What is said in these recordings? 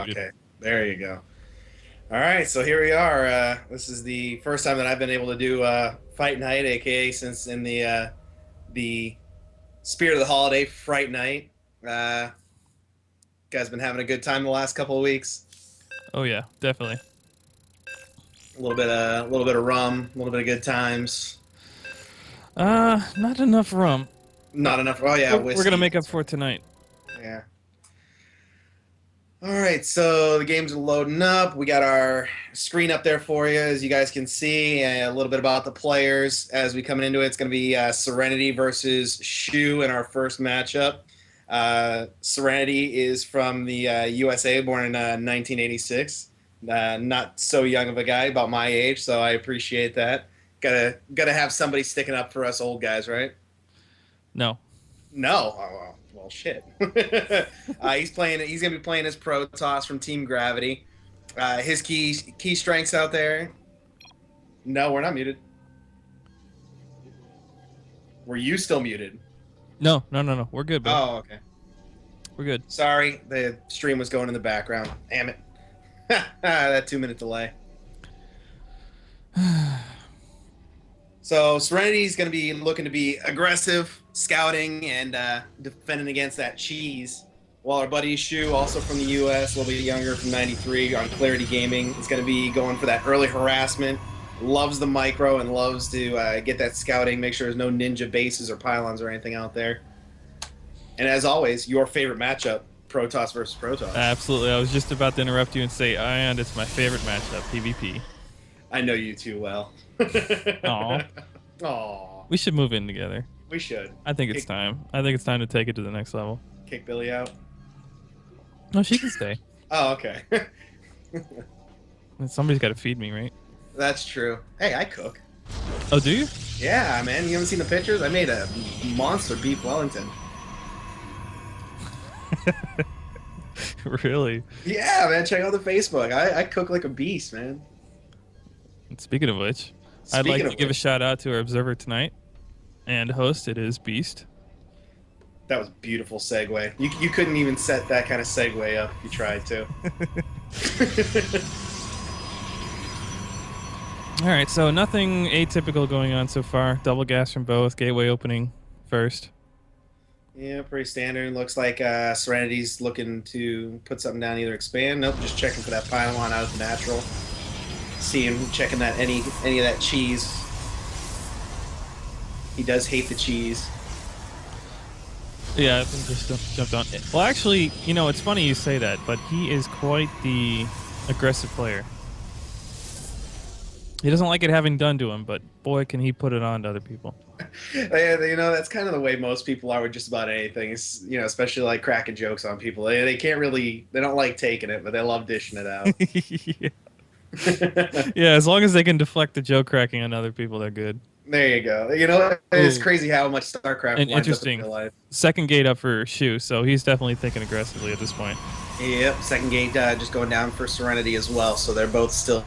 muted. Okay, there you go. All right, so here we are. This is the first time that I've been able to do Fight Night, aka since in the spirit of the holiday, Fright Night. Guys been having a good time the last couple of weeks. Oh yeah, definitely. A little bit of rum, a little bit of good times. Not enough rum. Not enough. Oh yeah, We're gonna whiskey. make up That's for right. it tonight. Yeah. All right, so the games are loading up. We got our screen up there for you, as you guys can see, and a little bit about the players as we come into it. It's going to be Serenity versus Shew in our first matchup. Serenity is from the USA, born in 1986. Not so young of a guy, about my age, so I appreciate that. Gotta have somebody sticking up for us old guys, right? No. No. Oh, well, shit. He's playing. He's gonna be playing his Protoss from Team Gravity. His key strengths out there. No, we're not muted. Were you still muted? No. We're good, bud. Oh, okay. We're good. Sorry, the stream was going in the background. Damn it. That 2 minute delay. So Serenity's going to be looking to be aggressive, scouting, and defending against that cheese. While our buddy Shew, also from the U.S., a little bit younger, from '93 on Clarity Gaming, is going to be going for that early harassment. Loves the micro and loves to get that scouting, make sure there's no ninja bases or pylons or anything out there. And as always, your favorite matchup, Protoss versus Protoss. Absolutely. I was just about to interrupt you and say, and it's my favorite matchup, PvP. I know you too well. Aw. Aw. We should move in together. We should. I think it's time. I think it's time to take it to the next level. Kick Billy out. No, she can stay. Oh, okay. Somebody's got to feed me, right? That's true. Hey, I cook. Oh, do you? Yeah, man. You haven't seen the pictures? I made a monster beef Wellington. Really? Yeah, man. Check out the Facebook. I cook like a beast, man. Speaking of which, I'd like to give a shout out to our observer tonight and host. It is Beast. That was a beautiful segue. You couldn't even set that kind of segue up if you tried to. All right, so nothing atypical going on so far. Double gas from both. Gateway opening first. Yeah, pretty standard. Looks like Serenity's looking to put something down, either expand. Nope, just checking for that pylon out of the natural. Checking that any of that cheese. He does hate the cheese. Yeah, I think just jumped on. Well, actually, you know, it's funny you say that, but he is quite the aggressive player. He doesn't like it having done to him, but boy, can he put it on to other people. You know, that's kind of the way most people are with just about anything. It's, you know, especially like cracking jokes on people. They can't really, they don't like taking it, but they love dishing it out. Yeah. Yeah, as long as they can deflect the joke cracking on other people, they're good. There you go. You know, it's crazy how much StarCraft And lines interesting. up in real life. Second gate up for Shew, so he's definitely thinking aggressively at this point. Yep, second gate just going down for Serenity as well. So they're both still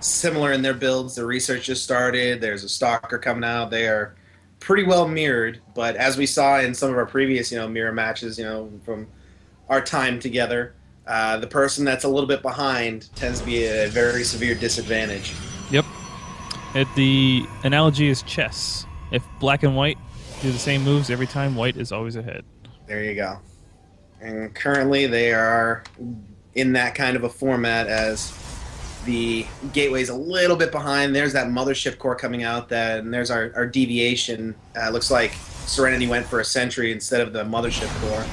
similar in their builds. The research just started. There's a Stalker coming out. They are pretty well mirrored, but as we saw in some of our previous, you know, mirror matches, you know, from our time together, the person that's a little bit behind tends to be a very severe disadvantage. Yep. The analogy is chess. If black and white do the same moves every time, white is always ahead. There you go. And currently they are in that kind of a format as the gateway's a little bit behind. There's that mothership core coming out, and there's our deviation. Looks like Serenity went for a sentry instead of the mothership core.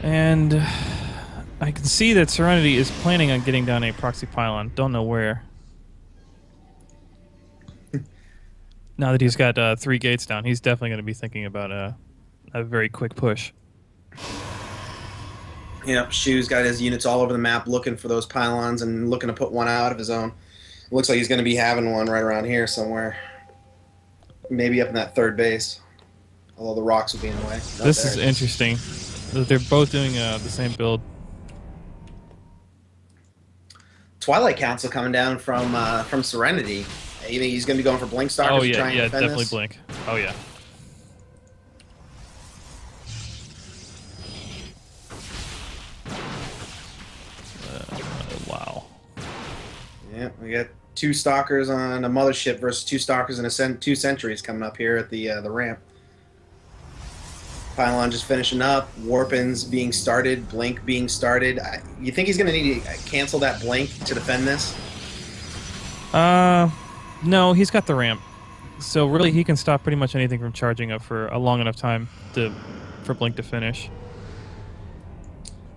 And I can see that Serenity is planning on getting down a proxy pylon. Don't know where. Now that he's got 3 gates down, he's definitely going to be thinking about a very quick push. Yep, Shew's got his units all over the map looking for those pylons and looking to put one out of his own. Looks like he's going to be having one right around here somewhere. Maybe up in that third base. Although the rocks will be in the way. This is interesting. They're both doing the same build. Twilight Council coming down from Serenity. You think he's going to be going for Blink Stalkers to try and defend definitely this? Blink. Oh, yeah. We got 2 stalkers on a mothership versus 2 stalkers and a 2 sentries coming up here at the ramp. Pylon just finishing up. Warpins being started. Blink being started. You think he's going to need to cancel that blink to defend this? No, he's got the ramp. So really, he can stop pretty much anything from charging up for a long enough time for Blink to finish.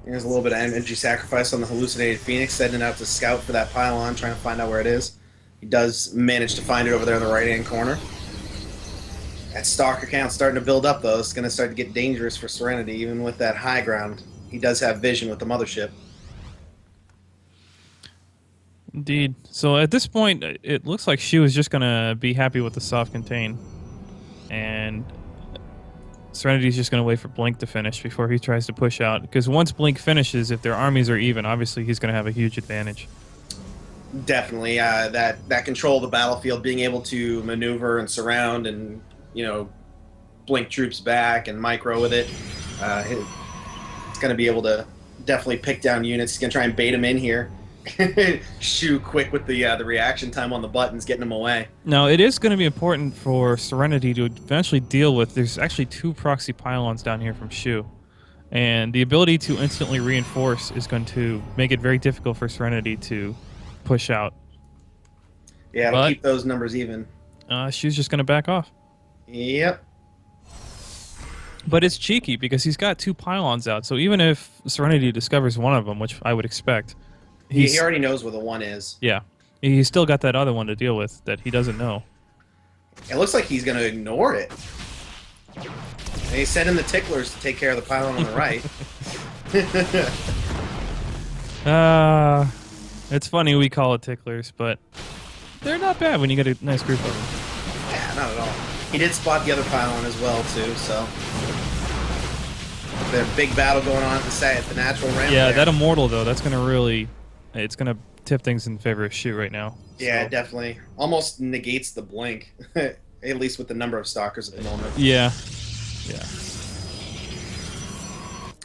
There's a little bit of energy sacrifice on the hallucinated Phoenix, setting out to scout for that pylon, trying to find out where it is. He does manage to find it over there in the right-hand corner. That stalker count's starting to build up, though. It's going to start to get dangerous for Serenity, even with that high ground. He does have vision with the mothership. Indeed. So at this point, it looks like Shew is just going to be happy with the soft contain. And Serenity's just going to wait for Blink to finish before he tries to push out. Because once Blink finishes, if their armies are even, obviously he's going to have a huge advantage. Definitely. That control of the battlefield, being able to maneuver and surround and, Blink troops back and micro with it. It's going to be able to definitely pick down units. He's going to try and bait them in here. Shew quick with the reaction time on the buttons, getting them away. Now, it is going to be important for Serenity to eventually deal with. There's actually 2 proxy pylons down here from Shew, and the ability to instantly reinforce is going to make it very difficult for Serenity to push out. Yeah, it'll keep those numbers even. Shew's just going to back off. Yep. But it's cheeky because he's got 2 pylons out, so even if Serenity discovers one of them, which I would expect, he already knows where the one is. Yeah. He's still got that other one to deal with that he doesn't know. It looks like he's going to ignore it. And he's sending the ticklers to take care of the pylon on the right. It's funny we call it ticklers, but they're not bad when you get a nice group of them. Yeah, not at all. He did spot the other pylon as well, too, so... There's a big battle going on at the natural ramp. Yeah, there. that Immortal, though, that's going to really... It's going to tip things in favor of Shew right now. Yeah, so. definitely. Almost negates the blink, at least with the number of stalkers at the moment. Yeah. Yeah.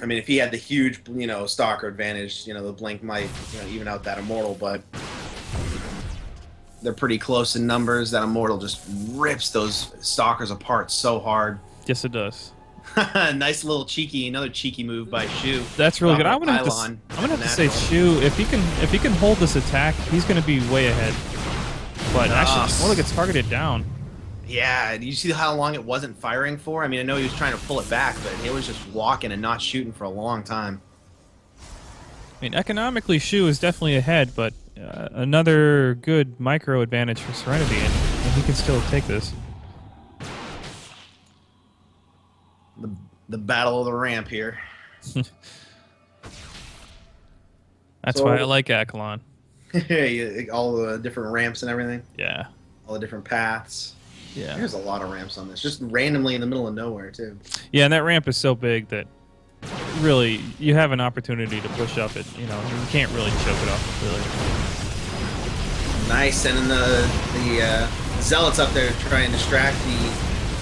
I mean, if he had the huge, stalker advantage, the blink might, even out that Immortal, but they're pretty close in numbers. That Immortal just rips those stalkers apart so hard. Yes, it does. Nice little another cheeky move by Shew. That's really good. I'm gonna have to say Shew, if he can hold this attack, he's gonna be way ahead. But actually, Immortal gets targeted down. Yeah, you see how long it wasn't firing for? I mean, I know he was trying to pull it back, but it was just walking and not shooting for a long time. I mean, economically, Shew is definitely ahead, but another good micro advantage for Serenity, and he can still take this. The battle of the ramp here. That's why I like Akalon. All the different ramps and everything. Yeah. All the different paths. Yeah. There's a lot of ramps on this, just randomly in the middle of nowhere, too. Yeah, and that ramp is so big that really you have an opportunity to push up it. You can't really choke it off, really. Nice, sending the Zealots up there to try and distract the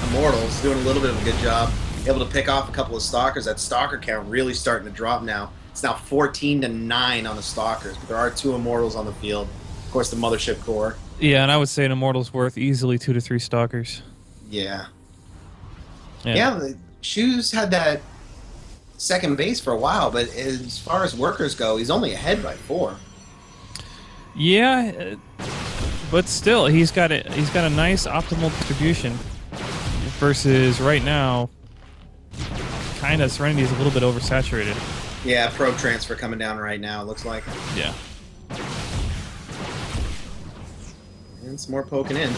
Immortals, doing a little bit of a good job. Able to pick off a couple of stalkers. That stalker count really starting to drop now. It's now 14-9 on the stalkers, but there are 2 Immortals on the field. Of course, the mothership core. Yeah, and I would say an Immortal's worth easily 2 to 3 stalkers. Yeah. Yeah, the Shew's had that second base for a while, but as far as workers go, he's only ahead by 4. Yeah, but still, he's got a nice optimal distribution. Versus right now, kind of Serenity is a little bit oversaturated. Yeah, probe transfer coming down right now, it looks like. Yeah. And some more poking in.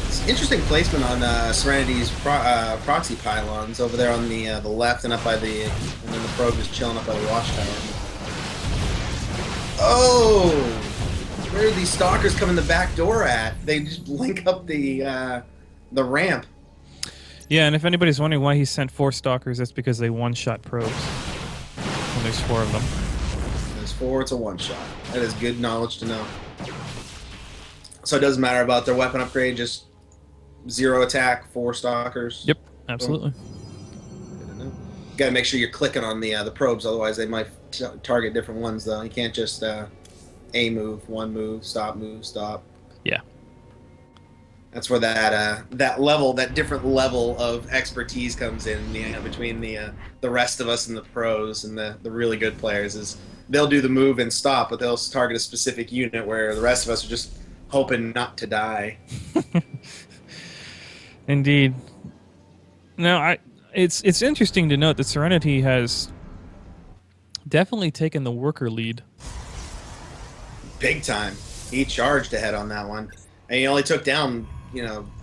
It's interesting placement on Serenity's proxy pylons over there on the left and up by and then the probe is chilling up by the watchtower. Oh! Where are these stalkers coming the back door at? They just blink up the ramp. Yeah, and if anybody's wondering why he sent 4 stalkers, that's because they one-shot probes. And there's 4 of them. There's 4, it's a one-shot. That is good knowledge to know. So it doesn't matter about their weapon upgrade, just 0 attack, 4 stalkers. Yep, absolutely. Good to know. You gotta make sure you're clicking on the probes, otherwise they might target different ones, though. You can't just A move, stop. Yeah. That's where that different level of expertise comes in, between the rest of us and the pros and the really good players. Is they'll do the move and stop, but they'll target a specific unit where the rest of us are just hoping not to die. Indeed. Now, it's interesting to note that Serenity has definitely taken the worker lead. Big time. He charged ahead on that one, and he only took down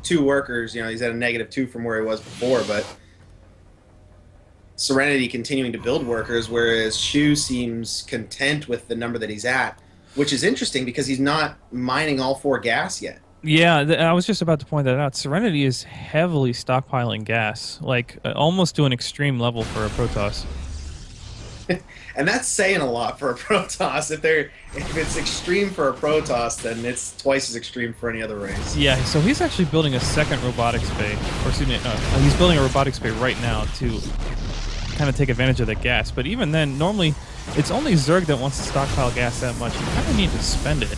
2 workers. He's at a -2 from where he was before, but Serenity continuing to build workers, whereas Shew seems content with the number that he's at, which is interesting because he's not mining all 4 gas yet. Yeah, I was just about to point that out. Serenity is heavily stockpiling gas, like almost to an extreme level for a Protoss. And that's saying a lot for a Protoss. If it's extreme for a Protoss, then it's twice as extreme for any other race. Yeah, so he's actually building a second robotics bay, or excuse me, he's building a robotics bay right now to kind of take advantage of the gas. But even then, normally it's only Zerg that wants to stockpile gas that much. You kind of need to spend it,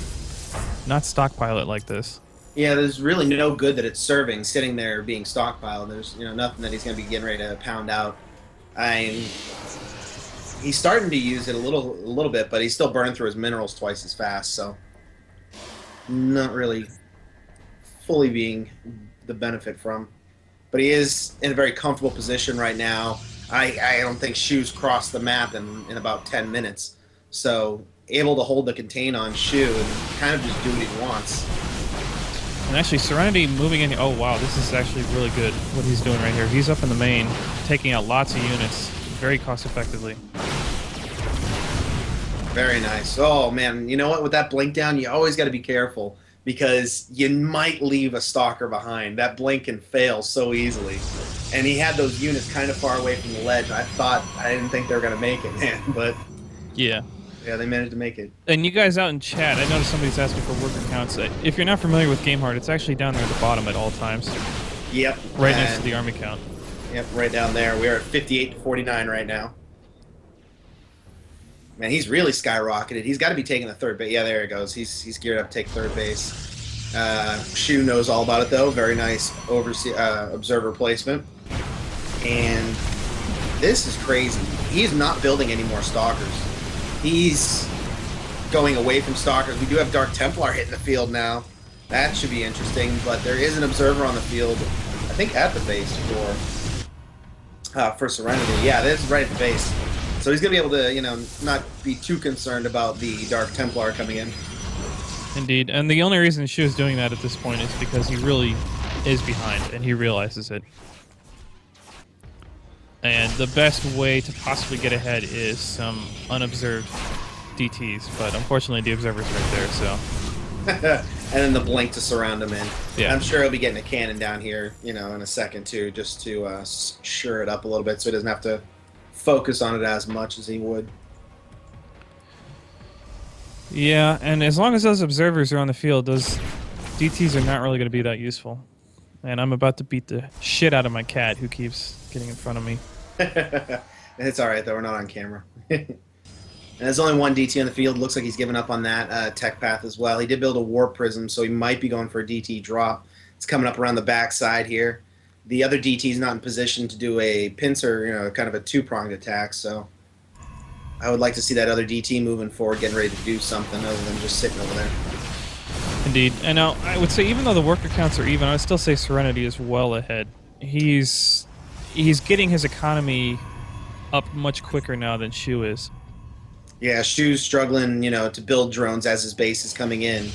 not stockpile it like this. Yeah, there's really no good that it's serving, sitting there being stockpiled. There's nothing that he's going to be getting ready to pound out. He's starting to use it a little bit, but he's still burning through his minerals twice as fast, so not really fully being the benefit from. But he is in a very comfortable position right now. I don't think Shew's crossed the map in about 10 minutes, so able to hold the contain on Shew and kind of just do what he wants. And actually, Serenity moving in. Oh wow, this is actually really good. What he's doing right here. He's up in the main, taking out lots of units, very cost effectively. Very nice. Oh man, you know what? With that blink down, you always got to be careful because you might leave a stalker behind. That blink can fail so easily. And he had those units kind of far away from the ledge. I didn't think they were going to make it, man. But yeah, they managed to make it. And you guys out in chat, I noticed somebody's asking for worker counts. If you're not familiar with GameHard, it's actually down there at the bottom at all times. Yep. Right next to the army count. Yep, right down there. We are at 58 to 49 right now. Man, he's really skyrocketed. He's got to be taking the 3rd base. Yeah, there he goes. He's geared up to take 3rd base. Shew knows all about it, though. Very nice observer placement. And this is crazy. He's not building any more stalkers. He's going away from stalkers. We do have Dark Templar hitting the field now. That should be interesting. But there is an observer on the field, I think at the base for Serenity. Yeah, this is right at the base. So he's going to be able to, not be too concerned about the Dark Templar coming in. Indeed. And the only reason Shew is doing that at this point is because he really is behind, and he realizes it. And the best way to possibly get ahead is some unobserved DTs, but unfortunately the observer's right there, so... And then the blink to surround him in. Yeah. I'm sure he'll be getting a cannon down here, in a second, too, just to sure it up a little bit so he doesn't have to focus on it as much as he would. Yeah, and as long as those observers are on the field, those DTs are not really going to be that useful. And I'm about to beat the shit out of my cat who keeps getting in front of me. It's alright, though. We're not on camera. And there's only one DT on the field. Looks like he's given up on that tech path as well. He did build a warp prism, so he might be going for a DT drop. It's coming up around the backside here. The other DT is not in position to do a pincer, kind of a 2-pronged attack, so I would like to see that other DT moving forward, getting ready to do something other than just sitting over there. Indeed. And now, I would say even though the worker counts are even, I would still say Serenity is well ahead. He's getting his economy up much quicker now than Shew is. Yeah, Shew's struggling, to build drones as his base is coming in,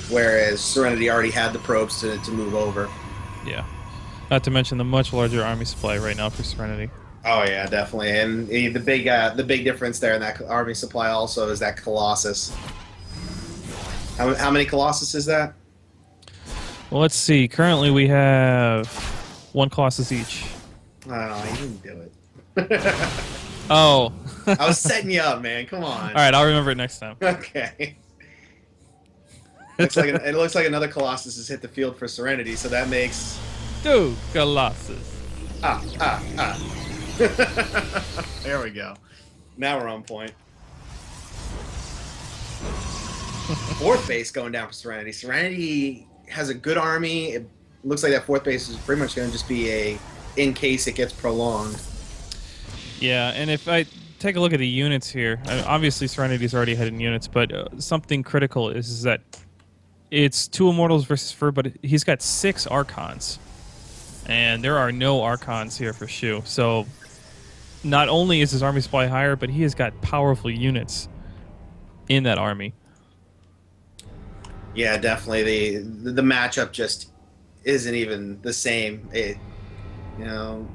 whereas Serenity already had the probes to move over. Yeah. Not to mention the much larger army supply right now for Serenity. Oh yeah, definitely. And the big difference there in that army supply also is that Colossus. How many Colossus is that? Well, let's see. Currently, we have 1 Colossus each. Oh, you didn't do it. Oh. I was setting you up, man. Come on. All right, I'll remember it next time. Okay. It looks like another Colossus has hit the field for Serenity, so that makes 2 Colossus. There we go. Now we're on point. fourth base going down for Serenity. Serenity has a good army. It looks like that fourth base is pretty much going to just be a in case it gets prolonged. Yeah, and if I take a look at the units here, obviously Serenity's already ahead in units, but something critical is that it's 2 Immortals versus Fur, but he's got 6 Archons. And there are no Archons here for Shew. So not only is his army supply higher, but he has got powerful units in that army. Yeah, definitely. The matchup just isn't even the same. 9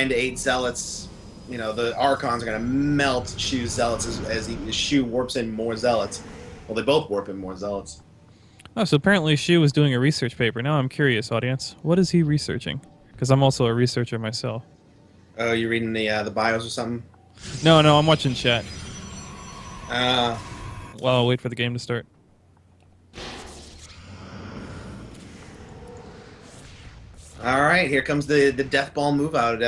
to 8 Zealots. The Archons are going to melt Shew's Zealots as Shew warps in more Zealots. Well, they both warp in more Zealots. Oh, so apparently Shew was doing a research paper. Now I'm curious, audience. What is he researching? Because I'm also a researcher myself. Oh, you reading the bios or something? No, I'm watching chat. Uh, While I wait for the game to start. All right, here comes the death ball move out.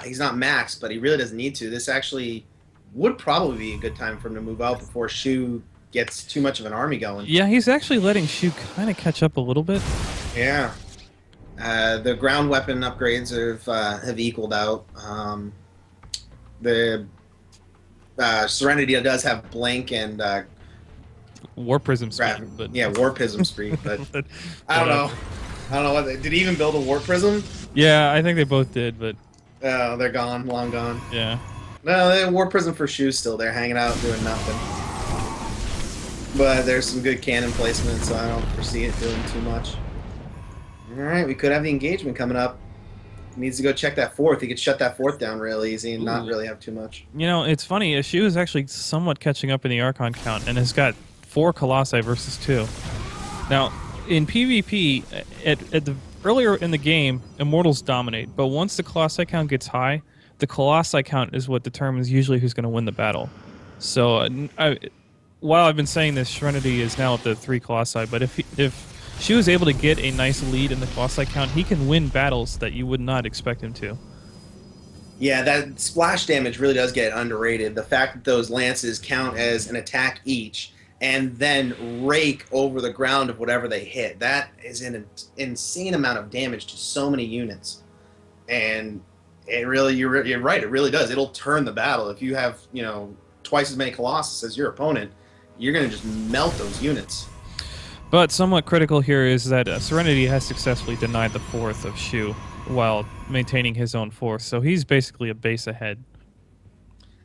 He's not maxed, but he really doesn't need to. This actually would probably be a good time for him to move out before Shew gets too much of an army going. Yeah, he's actually letting Shew kind of catch up a little bit. Yeah. The ground weapon upgrades have equaled out. The Serenity does have Blink and War Prism Grav. speed, but Yeah, War Prism Street, but I don't know. I don't know what did he even build a War Prism? yeah, I think they both did, but Oh, they're gone, long gone. yeah. No, the War Prism for Shew's still there, hanging out, doing nothing. But there's some good cannon placement, so I don't foresee it doing too much. All right, we could have the engagement coming up. He needs to go check that fourth. He could shut that fourth down real easy and not really have too much. It's funny. Shew is actually somewhat catching up in the Archon count and has got 4 Colossi versus 2. Now, in PvP, earlier in the game, Immortals dominate, but once the Colossi count gets high, the Colossi count is what determines usually who's going to win the battle. So, while I've been saying this, Serenity is now at the 3 Colossi, but if Shew is able to get a nice lead in the Colossi count, he can win battles that you would not expect him to. Yeah, that splash damage really does get underrated. The fact that those lances count as an attack each and then rake over the ground of whatever they hit. That is an insane amount of damage to so many units. And it really, you're right, it really does. It'll turn the battle. If you have, twice as many Colossus as your opponent, you're going to just melt those units. But somewhat critical here is that Serenity has successfully denied the 4th of Shew while maintaining his own 4th, so he's basically a base ahead.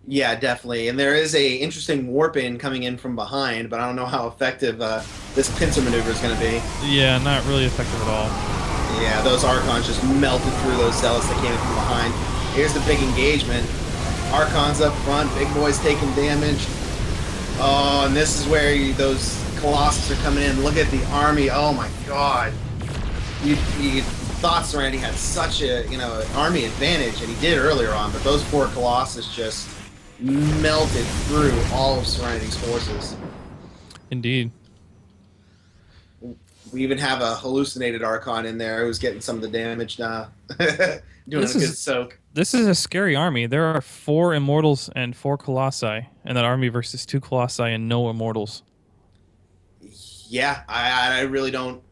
Yeah, definitely. And there is a interesting warp in coming in from behind, but I don't know how effective this pincer maneuver is going to be. Yeah, not really effective at all. Yeah, those Archons just melted through those Zealots that came in from behind. Here's the big engagement. Archons up front, big boys taking damage. Oh, and this is where those Colossus are coming in. Look at the army. Oh my god. You thought Serenity had such a, army advantage, and he did earlier on, but those 4 Colossus just melted through all of Serenity's forces. Indeed. We even have a hallucinated Archon in there who's getting some of the damage now. Doing a good soak. This is a scary army. There are 4 Immortals and 4 Colossi in that army versus 2 Colossi and no Immortals. Yeah, I really don't.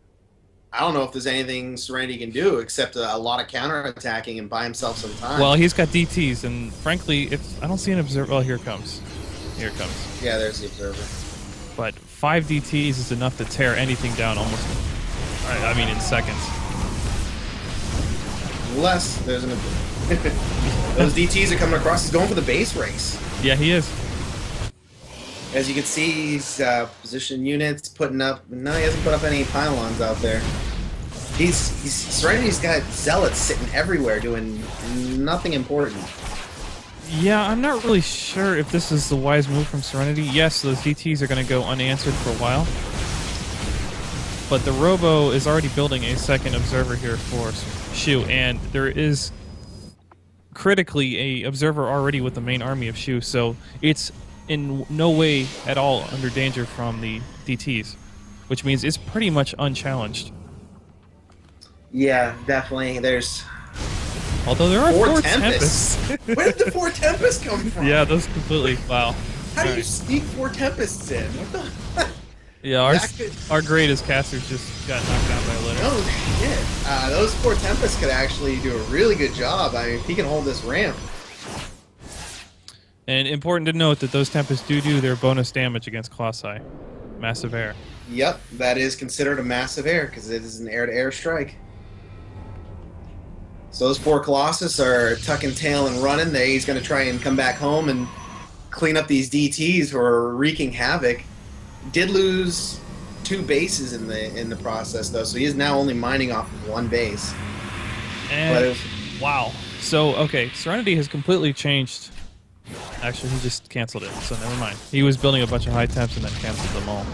I don't know if there's anything Serenity can do except a lot of counterattacking and buy himself some time. Well, he's got DTs, and frankly, I don't see an observer. Well, here it comes. Here it comes. Yeah, there's the observer. But 5 DTs is enough to tear anything down almost. I mean, in seconds. Unless there's an observer. Those DTs are coming across. He's going for the base race. Yeah, he is. As you can see, he's position units putting up. No, he hasn't put up any pylons out there. Serenity's got Zealots sitting everywhere doing nothing important. Yeah, I'm not really sure if this is the wise move from Serenity. Yes, those DTs are going to go unanswered for a while. But the Robo is already building a second observer here for Shew, and there is critically a observer already with the main army of Shew, so it's in no way at all under danger from the DTs, which means it's pretty much unchallenged. Yeah, definitely. Although there are 4 Tempests. Where did the 4 Tempests come from? Yeah, those completely. Wow. How do you sneak 4 Tempests in? What the? Yeah, our greatest casters just got knocked down by a litter. Oh shit! Those 4 Tempests could actually do a really good job. I mean, if he can hold this ramp. And important to note that those Tempests do their bonus damage against Colossi. Massive air. Yep, that is considered a massive air because it is an air-to-air strike. So those 4 Colossus are tucking tail and running. He's going to try and come back home and clean up these DTs who are wreaking havoc. Did lose 2 bases in the process though, so he is now only mining off of 1 base. And wow. So okay, Serenity has completely changed. Actually, he just canceled it, so never mind. He was building a bunch of high temps and then canceled them all.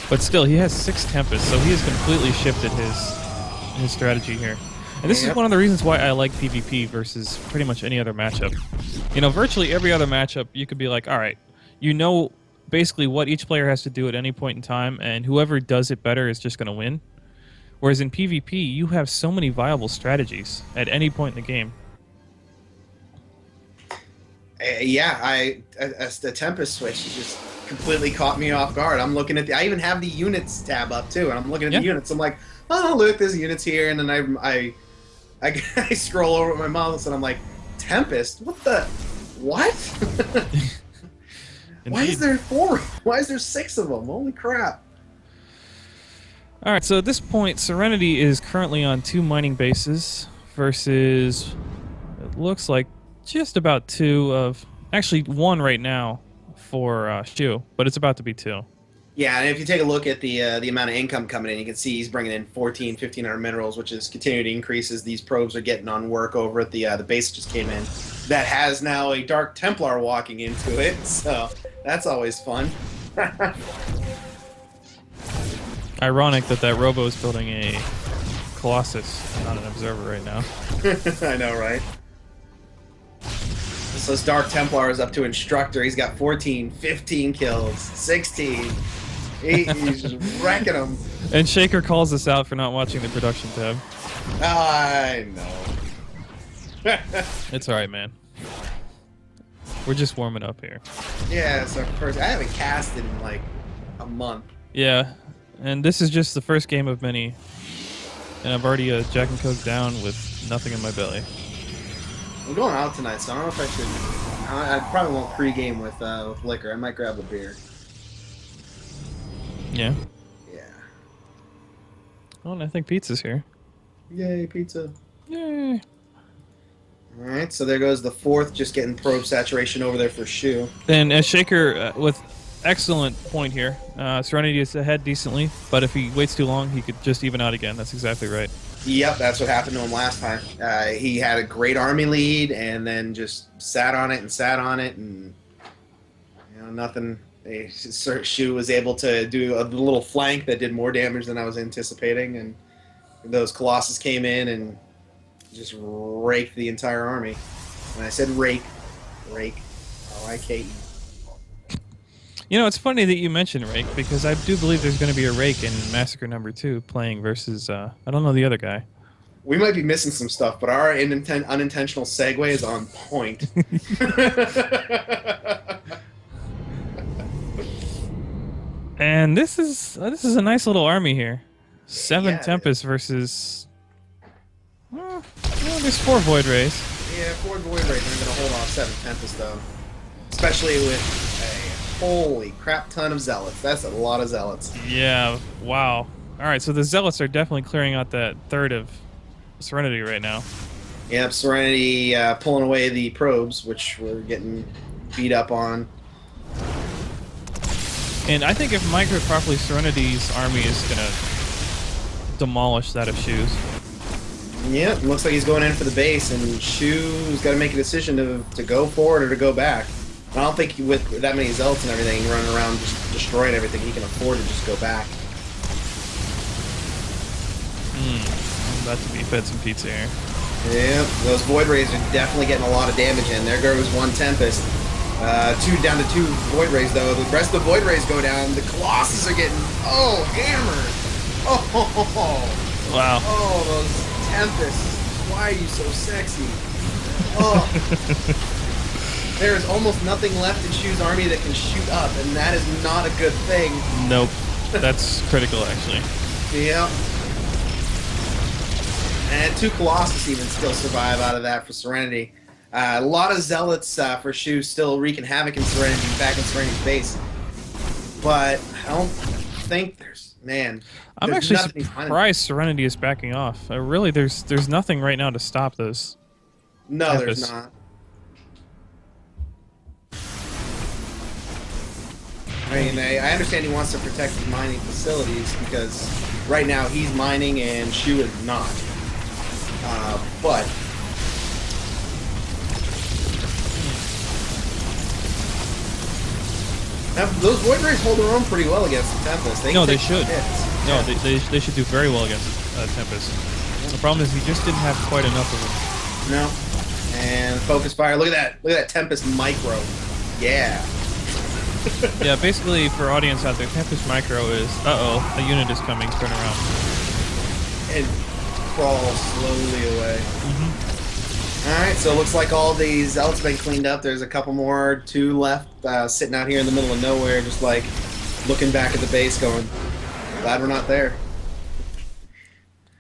But still, he has 6 Tempests, so he has completely shifted his strategy here. And this is one of the reasons why I like PvP versus pretty much any other matchup. You know, virtually every other matchup, you could be like, all right, you know basically what each player has to do at any point in time, and whoever does it better is just going to win. Whereas in PvP, you have so many viable strategies at any point in the game. Yeah, the Tempest switch just completely caught me off guard. I'm looking at I even have the units tab up too, and I'm looking at the units. I'm like, oh look, there's units here, and then I scroll over with my mouse, and I'm like, Tempest? What? Why is there 4? Why is there 6 of them? Holy crap! All right, so at this point, Serenity is currently on 2 mining bases versus it looks like just about 2 of actually 1 right now for Shew, but it's about to be 2. Yeah, and if you take a look at the amount of income coming in, you can see he's bringing in 1,500 minerals, which is continuing to increase as these probes are getting on work over at the base that just came in. That has now a Dark Templar walking into it, so that's always fun. Ironic that Robo is building a Colossus, not an Observer right now. I know, right? So this Dark Templar is up to Instructor. He's got 14, 15 kills, 16. He's just wrecking them. And Shaker calls us out for not watching the production tab. I know. It's alright, man. We're just warming up here. Yeah, it's our first. I haven't cast in like a month. Yeah, and this is just the first game of many. And I've already Jack and Coke down with nothing in my belly. I'm going out tonight, so I don't know if I should. I probably won't pre-game with liquor. I might grab a beer. Yeah. Yeah. Oh, and I think pizza's here. Yay, pizza. Yay. Alright, so there goes the 4th, just getting probe saturation over there for Shew. And as Shaker, with excellent point here, Serenity is ahead decently, but if he waits too long, he could just even out again. That's exactly right. Yep, that's what happened to him last time. He had a great army lead, and then just sat on it, and nothing. Shew was able to do a little flank that did more damage than I was anticipating, and those Colossus came in and just raked the entire army. And I said rake, R-I-K-E. You know, it's funny that you mentioned rake, because I do believe there's going to be a rake in Massacre number 2 playing versus, I don't know the other guy. We might be missing some stuff, but our unintentional segue is on point. And this is a nice little army here. 7 Tempest versus... Well, there's 4 Void Rays. Yeah, 4 Void Rays are going to hold off 7 Tempest, though. Especially with a holy crap ton of Zealots. That's a lot of Zealots. Yeah, wow. Alright, so the Zealots are definitely clearing out that 1/3 of Serenity right now. Yep, Serenity pulling away the probes, which we're getting beat up on. And I think if microed properly, Serenity's army is going to demolish that of Shew's. Yep, looks like he's going in for the base, and Shew's got to make a decision to go forward or to go back. I don't think with that many Zealots and everything running around just destroying everything, he can afford to just go back. I'm about to be fed some pizza here. Yep, those Void Rays are definitely getting a lot of damage in. There goes 1 Tempest. 2 down to 2 Void Rays, though. The rest of the Void Rays go down. The Colossus are getting, hammered. Wow. Oh, those Tempests. Why are you so sexy? Oh. There is almost nothing left in Shew's army that can shoot up, and that is not a good thing. Nope. That's critical, actually. Yeah. And 2 Colossus even still survive out of that for Serenity. A lot of Zealots for Shew still wreaking havoc in Serenity, back in Serenity's base. But I don't think there's... Man. I'm actually surprised Serenity is backing off. Really, there's nothing right now to stop this. No, Tempest. there's not. I mean, I understand he wants to protect his mining facilities because right now he's mining and Shew is not. But now, those Void Rays hold their own pretty well against the Tempest. No, they should. No, they should do very well against Tempest. The problem is he just didn't have quite enough of them. No. And focus fire. Look at that. Look at that Tempest Micro. Yeah. Yeah, basically for audience out there, Tempest Micro is, a unit is coming, turn around. And crawl slowly away. Alright, so it looks like all these Zealots have been cleaned up. There's a couple more, 2 left, sitting out here in the middle of nowhere, just like looking back at the base going, glad we're not there.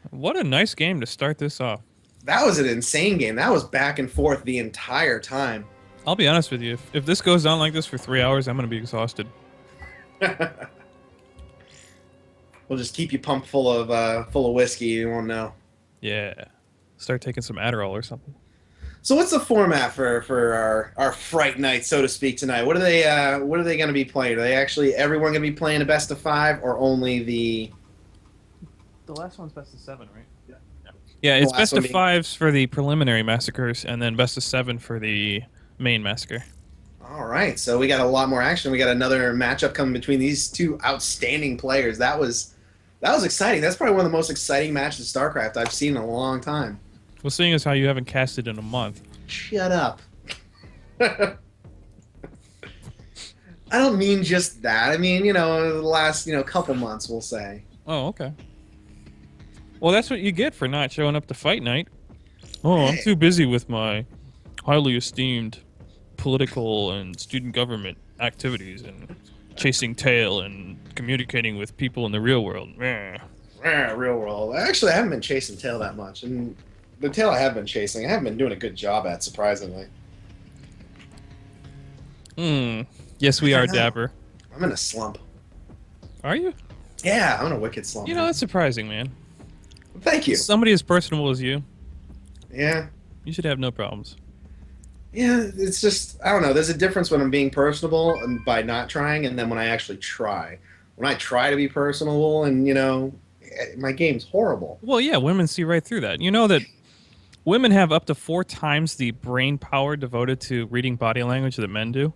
What a nice game to start this off. That was an insane game. That was back and forth the entire time. I'll be honest with you. If this goes on like this for 3 hours, I'm going to be exhausted. We'll just keep you pumped full of whiskey. You won't know. Yeah. Start taking some Adderall or something. So what's the format for our Fright Night, so to speak, tonight? What are they going to be playing? Are they actually everyone going to be playing a best of 5 or only the? The last one's best of 7, right? Yeah, it's best of 5s for the preliminary massacres, and then best of 7 for the main massacre. All right, so we got a lot more action. We got another matchup coming between these 2 outstanding players. That was exciting. That's probably one of the most exciting matches of StarCraft I've seen in a long time. Well, seeing as how you haven't casted in a month. Shut up. I don't mean just that. I mean, the last, couple months, we'll say. Oh, okay. Well, that's what you get for not showing up to Fight Night. Oh, I'm too busy with my highly esteemed political and student government activities and chasing tail and communicating with people in the real world. Real world. Actually, I haven't been chasing tail that much. And the tail I have been chasing, I haven't been doing a good job at, surprisingly. Yes, we are, Dapper. I'm in a slump. Are you? Yeah, I'm in a wicked slump. That's surprising, man. Thank you. Somebody as personable as you. Yeah. You should have no problems. Yeah, it's just, I don't know. There's a difference when I'm being personable and by not trying, and then when I actually try. When I try to be personable and, my game's horrible. Well, yeah, women see right through that. You know that women have up to 4 times the brain power devoted to reading body language that men do.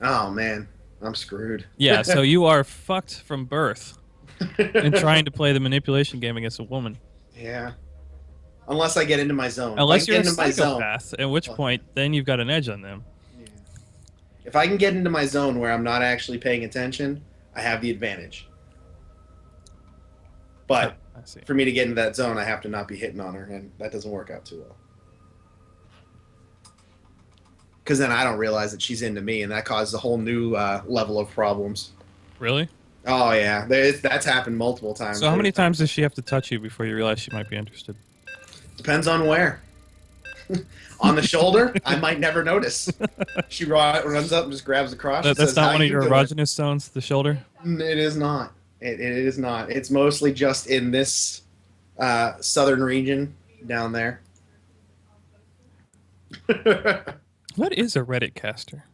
Oh, man. I'm screwed. Yeah, so you are fucked from birth in trying to play the manipulation game against a woman. Yeah. Unless I get into my zone. Unless you're a psychopath, at which point, then you've got an edge on them. Yeah. If I can get into my zone where I'm not actually paying attention, I have the advantage. But for me to get into that zone, I have to not be hitting on her, and that doesn't work out too well. Because then I don't realize that she's into me, and that causes a whole new level of problems. Really? Oh, yeah. That's happened multiple times. So how many times does she have to touch you before you realize she might be interested? Depends on where. On the shoulder, I might never notice. She runs up and just grabs the crotch. That's not one of your erogenous zones, the shoulder? It is not. It is not. It's mostly just in this southern region down there. What is a Reddit caster?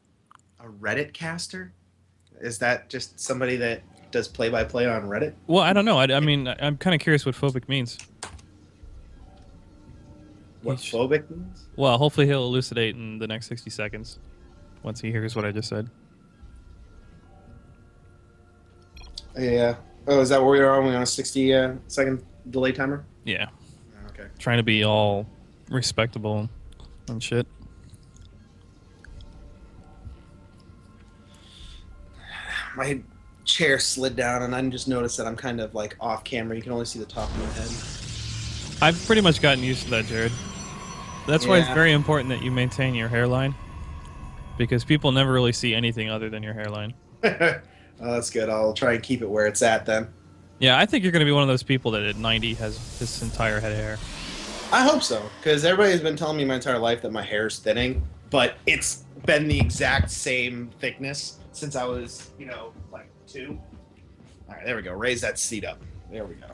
A Reddit caster? Is that just somebody that does play-by-play on Reddit? Well, I don't know. I mean, I'm kind of curious what phobic means. What phobic means? Well, hopefully he'll elucidate in the next 60 seconds once he hears what I just said. Yeah. Oh, is that where we are? Are we on a 60-second delay timer? Yeah. Okay. Trying to be all respectable and shit. My chair slid down, and I just noticed that I'm kind of like off camera. You can only see the top of my head. I've pretty much gotten used to that, Jared. That's why it's very important that you maintain your hairline. because people never really see anything other than your hairline. Oh, that's good. I'll try and keep it where it's at then. Yeah, I think you're going to be one of those people that at 90 has this entire head of hair. I hope so, because everybody's been telling me my entire life that my hair's thinning, but it's been the exact same thickness since I was, like 2. All right, there we go. Raise that seat up. There we go.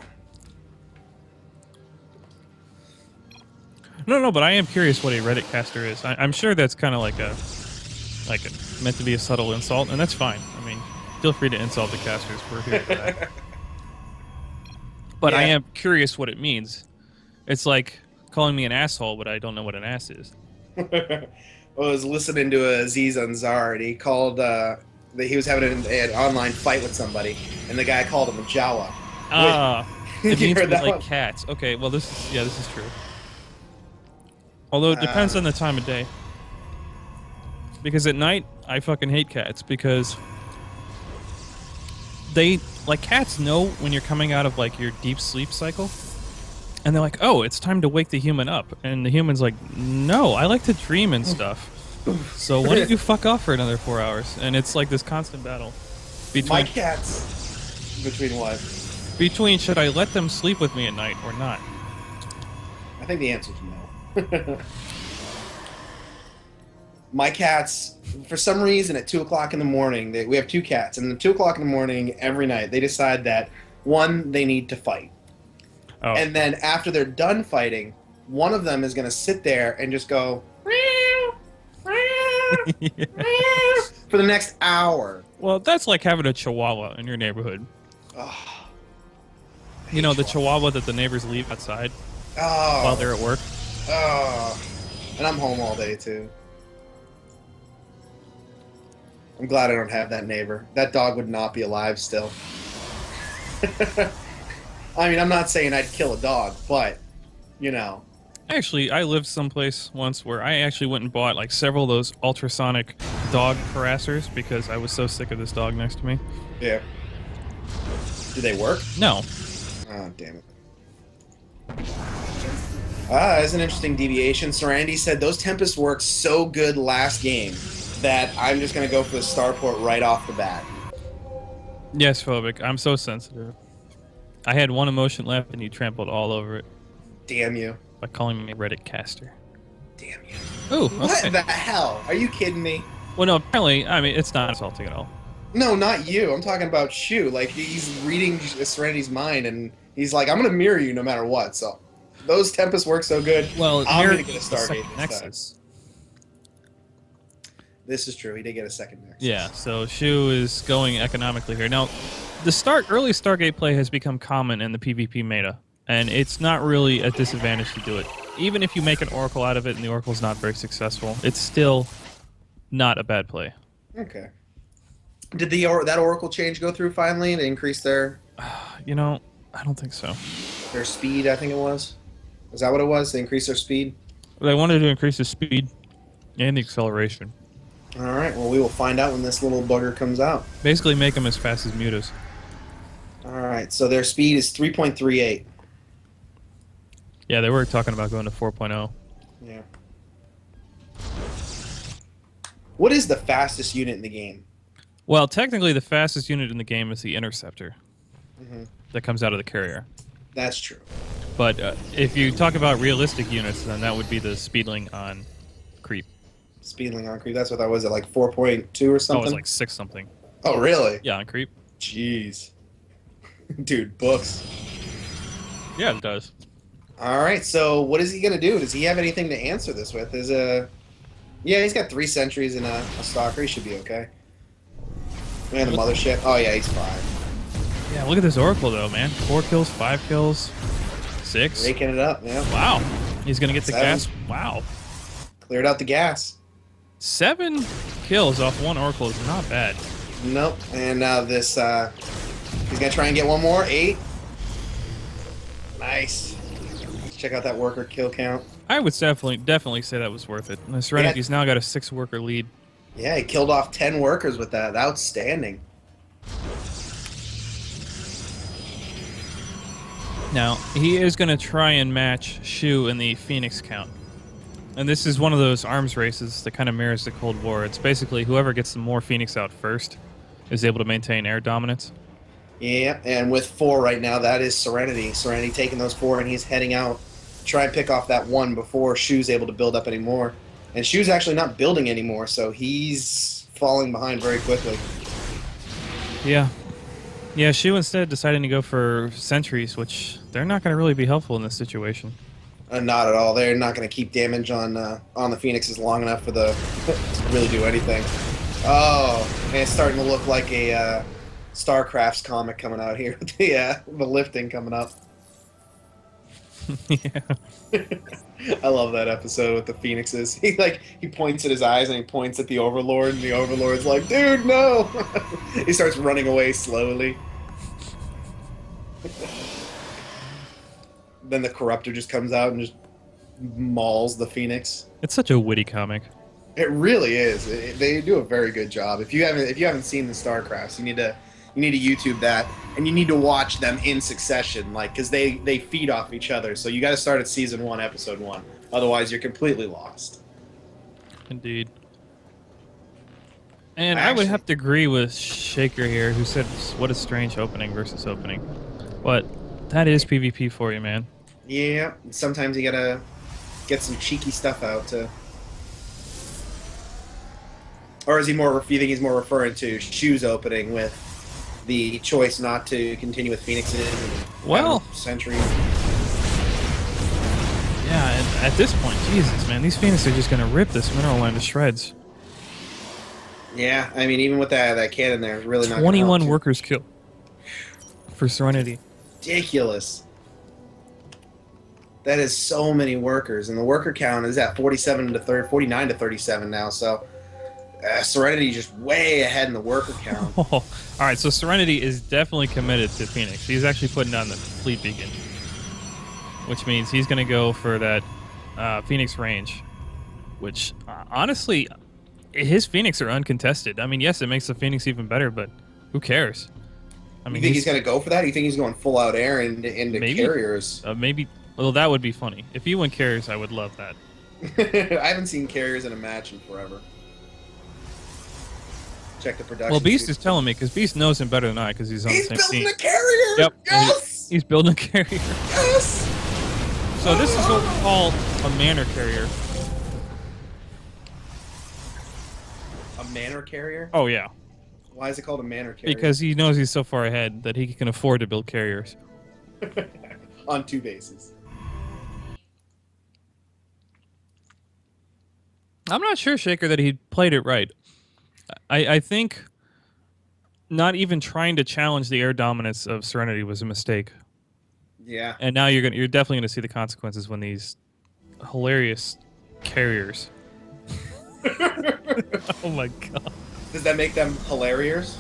No, but I am curious what a Reddit caster is. I'm sure that's kind of like a meant to be a subtle insult, and that's fine. I mean, feel free to insult the casters. We're here for that. But Yeah. I am curious what it means. It's like calling me an asshole, but I don't know what an ass is. I was listening to Aziz Ansari, and he called that he was having an online fight with somebody, and the guy called him a Jawa. It You means heard that like one? cats. Okay, well this is true. Although it depends on the time of day. Because at night, I fucking hate cats because cats know when you're coming out of like your deep sleep cycle. And they're like, "Oh, it's time to wake the human up." And the human's like, "No, I like to dream and stuff. So why don't you fuck off for another 4 hours?" And it's like this constant battle My between cat's between what? should I let them sleep with me at night or not? I think the answer is no. My cats, for some reason, at 2 o'clock in the morning, we have 2 cats, and at 2 o'clock in the morning every night, they decide that one, they need to fight, Oh, and then after they're done fighting, one of them is going to sit there and just go "Meow, meow, meow," for the next hour. well, that's like having a chihuahua in your neighborhood. Oh, You know, the chihuahua that the neighbors leave outside oh, while they're at work. oh, and I'm home all day too. I'm glad I don't have that neighbor. That dog would not be alive still. I mean, I'm not saying I'd kill a dog, but, Actually, I lived someplace once where I actually went and bought like several of those ultrasonic dog harassers because I was so sick of this dog next to me. yeah. Do they work? No. Oh, damn it. That's an interesting deviation. Serenity said those Tempests worked so good last game that I'm just going to go for the starport right off the bat. Yes, phobic. I'm so sensitive. I had one emotion left and you trampled all over it Damn you. by calling me a Reddit caster. Damn you. Ooh, What okay. the hell? Are you kidding me? Well, no, apparently, I mean, it's not insulting at all. No, not you. I'm talking about Shew. Like, he's reading Serenity's mind, and he's like, I'm going to mirror you no matter what. So, those Tempests work so good. Well, I'm mirror going to get a the Stargate second this Nexus. time. This is true. He did get a second Nexus. Yeah, so Shew is going economically here. Now, the early Stargate play has become common in the PvP meta, and it's not really a disadvantage to do it. Even if you make an Oracle out of it and the Oracle's not very successful, it's still not a bad play. Okay. Did that Oracle change go through finally to increase their You know, I don't think so. speed, I think it was? Is that what it was? They increased their speed? They wanted to increase the speed and the acceleration. All right. Well, we will find out when this little bugger comes out. Basically make them as fast as Mutas. All right. So their speed is 3.38. Yeah, they were talking about going to 4.0. Yeah. What is the fastest unit in the game? Well, technically the fastest unit in the game is the Interceptor Mm-hmm. that comes out of the carrier. That's true. But if you talk about realistic units, then that would be the Speedling on Creep. Speedling on creep. That's what that was at like 4.2 or Oh, something. it's like 6 something. Oh, really? Yeah, on Creep. Jeez. Dude, books. Yeah, it does. All right. So what is he gonna do? Does he have anything to answer this with? Yeah, he's got 3 sentries and a stalker. He should be okay. And the mothership. Oh yeah, he's fine. Yeah, look at this Oracle though, man. 4 kills, 5 kills, 6. Raking it up, yeah. Wow. He's gonna get the 7. gas. Wow. Cleared out the gas. 7 kills off 1 Oracle is not bad. Nope. And now this, he's gonna try and get one more. 8. Nice. Let's check out that worker kill count. I would definitely say that was worth it. And Serenity's now got a 6 worker lead. Yeah, he killed off 10 workers with that. Outstanding. Now, he is going to try and match Shew in the Phoenix count. And this is one of those arms races that kind of mirrors the Cold War. It's basically whoever gets the more Phoenix out first is able to maintain air dominance. Yeah, and with 4 right now, that is Serenity. Serenity taking those 4, and he's heading out to try and pick off that 1 before Shew's able to build up anymore. And Shew's actually not building anymore, so he's falling behind very quickly. Yeah. Yeah, Shew instead deciding to go for sentries, which they're not going to really be helpful in this situation. Not at all. They're not going to keep damage on the Phoenixes long enough for the to really do anything. Oh, and it's starting to look like a StarCraft's comic coming out here with the lifting coming up. Yeah. I love that episode with the Phoenixes. He points at his eyes and he points at the Overlord, and the Overlord's like, "Dude, no!" He starts running away slowly. Then the Corruptor just comes out and just mauls the Phoenix. It's such a witty comic. It really is. They do a very good job. If you haven't seen the StarCrafts, you need to YouTube that, and you need to watch them in succession, because they feed off each other. So you got to start at season 1, episode 1. Otherwise, you're completely lost. Indeed. And I would have to agree with Shaker here, who said, "What a strange opening versus opening." But that is PvP for you, man. Yeah, sometimes you gotta get some cheeky stuff out to. Or is he more? You think he's more referring to Shew's opening with the choice not to continue with Phoenixes? And sentries. Yeah, and at this point, Jesus, man, these Phoenixes are just gonna rip this mineral line to shreds. Yeah, I mean, even with that cannon there, it's really not. 21 workers killed for Serenity. Ridiculous. That is so many workers, and the worker count is at 49 to 37 now. So Serenity just way ahead in the worker count. Oh, all right, so Serenity is definitely committed to Phoenix. He's actually putting down the fleet beacon, which means he's going to go for that Phoenix range, which honestly, his Phoenix are uncontested. I mean, yes, it makes the Phoenix even better, but who cares? I mean, you think he's going to go for that? You think he's going full out air into carriers? Maybe. Well, that would be funny. If he went carriers, I would love that. I haven't seen carriers in a match in forever. Check the production. Well, Beast is telling me, because Beast knows him better than I, because he's on the same team. He's building a carrier! Yep. Yes! He's building a carrier. Yes! So this is what we call a manor carrier. A manor carrier? Oh, yeah. Why is it called a manor carrier? Because he knows he's so far ahead that he can afford to build carriers. On 2 bases. I'm not sure, Shaker, that he played it right. I think not even trying to challenge the air dominance of Serenity was a mistake. Yeah. And now you're definitely going to see the consequences when these hilarious carriers. Oh my god. Does that make them hilarious?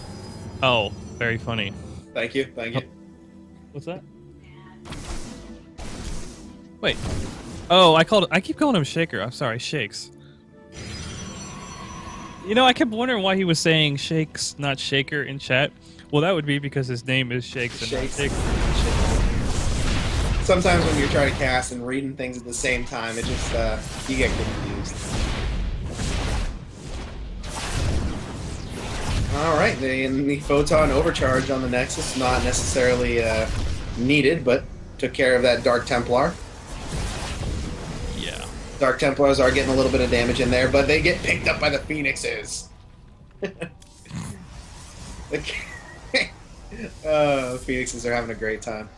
Oh, very funny. Thank you. What's that? Wait. Oh, I keep calling him Shaker. I'm sorry, Shakes. You know, I kept wondering why he was saying Shakes, not Shaker, in chat. Well, that would be because his name is Shakes and not Shaker. Sometimes when you're trying to cast and reading things at the same time, it just, you get confused. Alright, the Photon Overcharge on the Nexus, not necessarily needed, but took care of that Dark Templar. Yeah. Dark Templars are getting a little bit of damage in there, but they get picked up by the Phoenixes. Phoenixes are having a great time.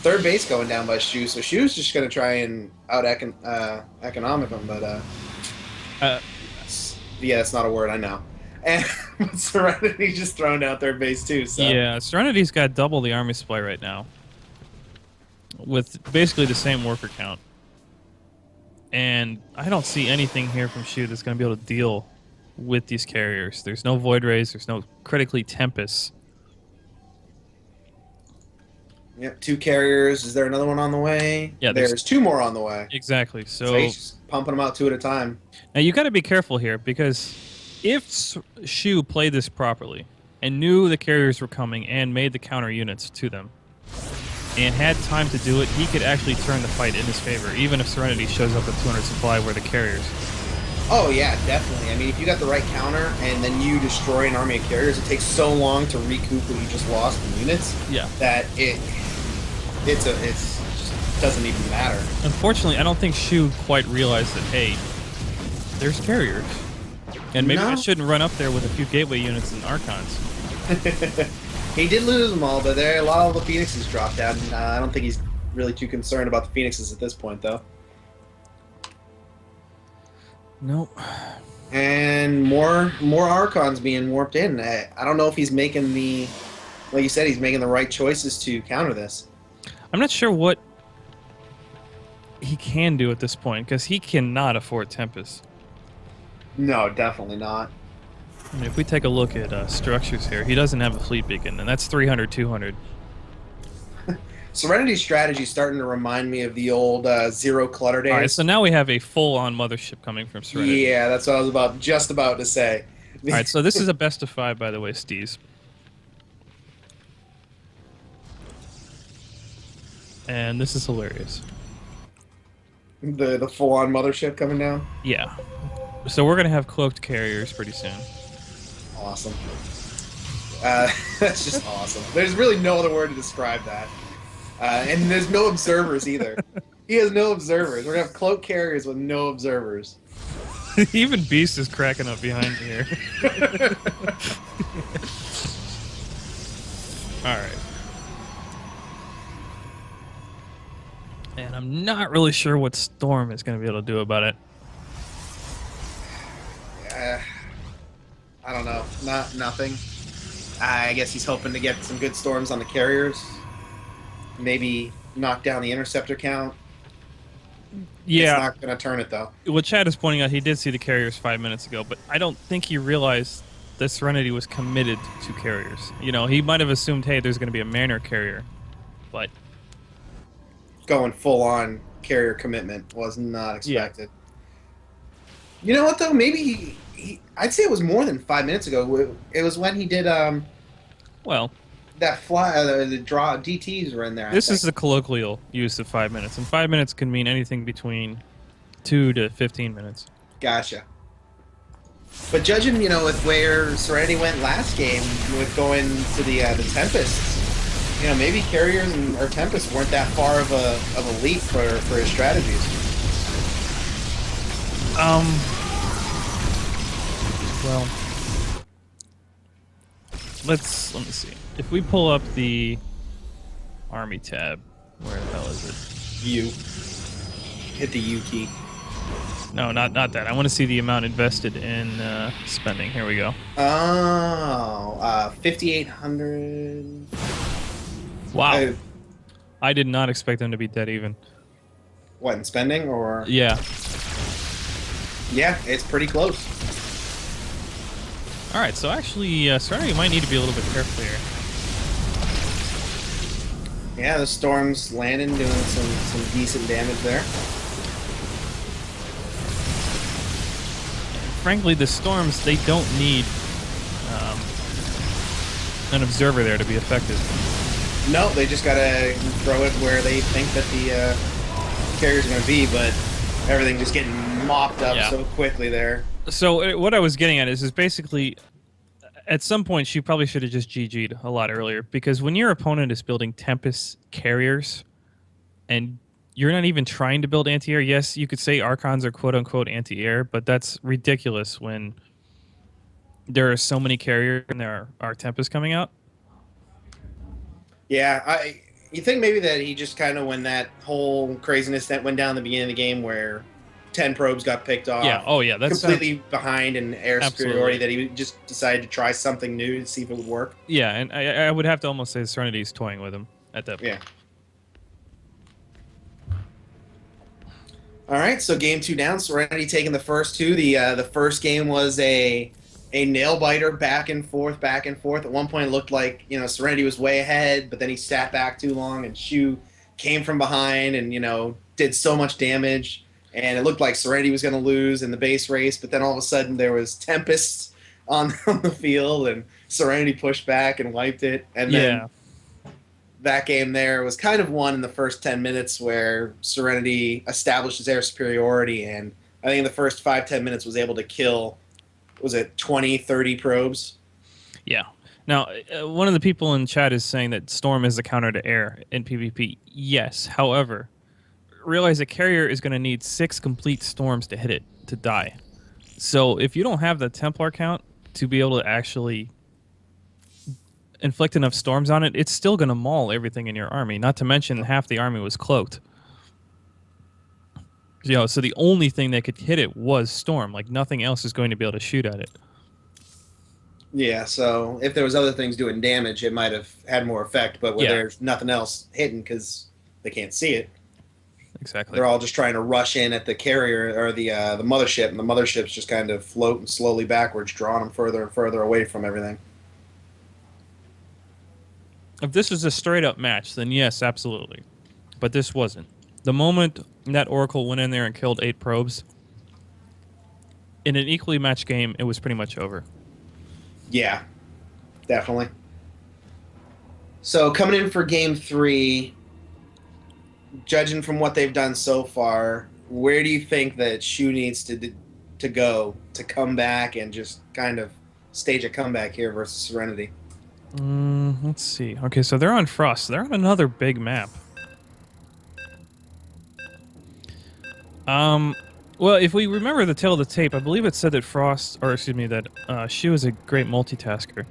Third base going down by Shew, so Shew's just going to try and economic them, but yeah, that's not a word, I know. And Serenity just thrown down third base too. So. Yeah, Serenity's got double the army supply right now, with basically the same worker count. And I don't see anything here from Shew that's going to be able to deal with these carriers. There's no Void Rays, there's no critically Tempest. Yep, 2 carriers. Is there another one on the way? Yeah, there's 2 more on the way. Exactly. So he's just pumping them out 2 at a time. Now you got to be careful here, because if Shew played this properly and knew the carriers were coming and made the counter units to them, and had time to do it, he could actually turn the fight in his favor, even if Serenity shows up at 200 supply where the carriers. Oh yeah, definitely. I mean, if you got the right counter and then you destroy an army of carriers, it takes so long to recoup what you just lost in units. Yeah. That it's just doesn't even matter. Unfortunately, I don't think Shew quite realized that, hey, there's carriers. And maybe I shouldn't run up there with a few gateway units and Archons. He did lose them all, but a lot of the Phoenixes dropped out. And, I don't think he's really too concerned about the Phoenixes at this point, though. Nope. And more Archons being warped in. I don't know if he's making like you said, he's making the right choices to counter this. I'm not sure what he can do at this point, because he cannot afford Tempest. No, definitely not. I mean, if we take a look at structures here, he doesn't have a fleet beacon, and that's 300, 200. Serenity's strategy is starting to remind me of the old Zero Clutter days. All right, so now we have a full-on mothership coming from Serenity. Yeah, that's what I was just about to say. All right, so this is a best of 5, by the way, Steez. And this is hilarious. The full-on mothership coming down? Yeah. So we're going to have cloaked carriers pretty soon. Awesome. That's just awesome. There's really no other word to describe that. And there's no observers either. He has no observers. We're going to have cloaked carriers with no observers. Even Beast is cracking up behind me here. All right. And I'm not really sure what Storm is going to be able to do about it. I don't know. Nothing. I guess he's hoping to get some good storms on the carriers. Maybe knock down the interceptor count. Yeah. It's not going to turn it, though. What Chad is pointing out, he did see the carriers 5 minutes ago, but I don't think he realized that Serenity was committed to carriers. You know, he might have assumed, hey, there's going to be a Manor carrier, but... Going full-on carrier commitment was not expected. Yeah. You know what, though? Maybe I'd say it was more than 5 minutes ago. It was when he did, well... that fly, the draw, DTs were in there. This is the colloquial use of 5 minutes, and 5 minutes can mean anything between 2 to 15 minutes. Gotcha. But judging, with where Serenity went last game, with going to the Tempests, maybe carriers or Tempests weren't that far of a leap for his strategies. Well, let me see. If we pull up the army tab, where the hell is it? U. Hit the U key. No, not that. I want to see the amount invested in spending. Here we go. Oh, 5,800. Wow. I did not expect them to be dead even. What, in spending or? Yeah. Yeah, it's pretty close. All right, so actually, Serenity might need to be a little bit careful here. Yeah, the storm's landing, doing some decent damage there. Frankly, the storms, they don't need an observer there to be effective. No, they just gotta throw it where they think that the carriers are gonna be, but everything just getting mopped up so quickly there. So what I was getting at is basically, at some point, she probably should have just GG'd a lot earlier, because when your opponent is building Tempest carriers, and you're not even trying to build anti-air, yes, you could say Archons are quote-unquote anti-air, but that's ridiculous when there are so many carriers and there are Tempests coming out. Yeah, you think maybe that he just kind of, when that whole craziness that went down in the beginning of the game where 10 probes got picked off. Yeah, oh yeah, that's completely behind in air superiority, that he just decided to try something new to see if it would work. Yeah, and I would have to almost say Serenity's toying with him at that point. Yeah. All right, so game 2 down. Serenity taking the first 2. The first game was a nail biter, back and forth, back and forth. At one point, it looked like Serenity was way ahead, but then he sat back too long, and Shew came from behind and did so much damage. And it looked like Serenity was going to lose in the base race, but then all of a sudden there was Tempests on the field, and Serenity pushed back and wiped it. And then that game there was kind of won in the first 10 minutes where Serenity established his air superiority, and I think in the first 5-10 minutes was able to kill, was it 20, 30 probes? Yeah. Now, one of the people in chat is saying that Storm is the counter to air in PvP. Yes. However, realize a carrier is going to need 6 complete storms to hit it to die. So if you don't have the Templar count to be able to actually inflict enough storms on it, it's still going to maul everything in your army. Not to mention half the army was cloaked. So the only thing that could hit it was storm. Like nothing else is going to be able to shoot at it. Yeah, so if there was other things doing damage, it might have had more effect. But where there's nothing else hitting because they can't see it, exactly, they're all just trying to rush in at the carrier or the mothership, and the mothership's just kind of floating slowly backwards, drawing them further and further away from everything. If this was a straight-up match, then yes, absolutely. But this wasn't. The moment that Oracle went in there and killed 8 probes, in an equally matched game, it was pretty much over. Yeah, definitely. So coming in for game 3, judging from what they've done so far, where do you think that Shew needs to go to come back and just kind of stage a comeback here versus Serenity? Let's see. Okay, so they're on Frost. They're on another big map. Well, if we remember the tail of the tape, I believe it said that that Shew is a great multitasker.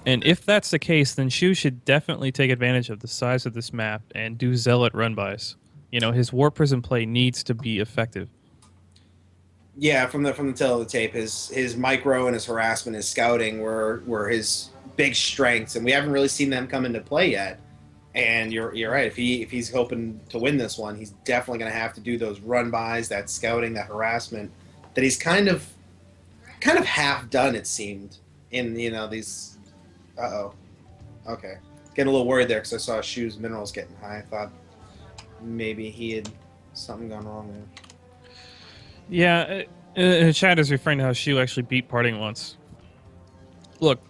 And if that's the case, then Shew should definitely take advantage of the size of this map and do zealot run-bys. His Warp Prism play needs to be effective. Yeah, from the tail of the tape, his micro and his harassment, his scouting were his big strengths, and we haven't really seen them come into play yet. And you're right. If he's hoping to win this one, he's definitely going to have to do those run-bys, that scouting, that harassment that he's kind of half done. It seemed in these. Okay. Getting a little worried there because I saw Shew's minerals getting high. I thought maybe he had something gone wrong there. Yeah, Chad is referring to how Shew actually beat Parting once. Look,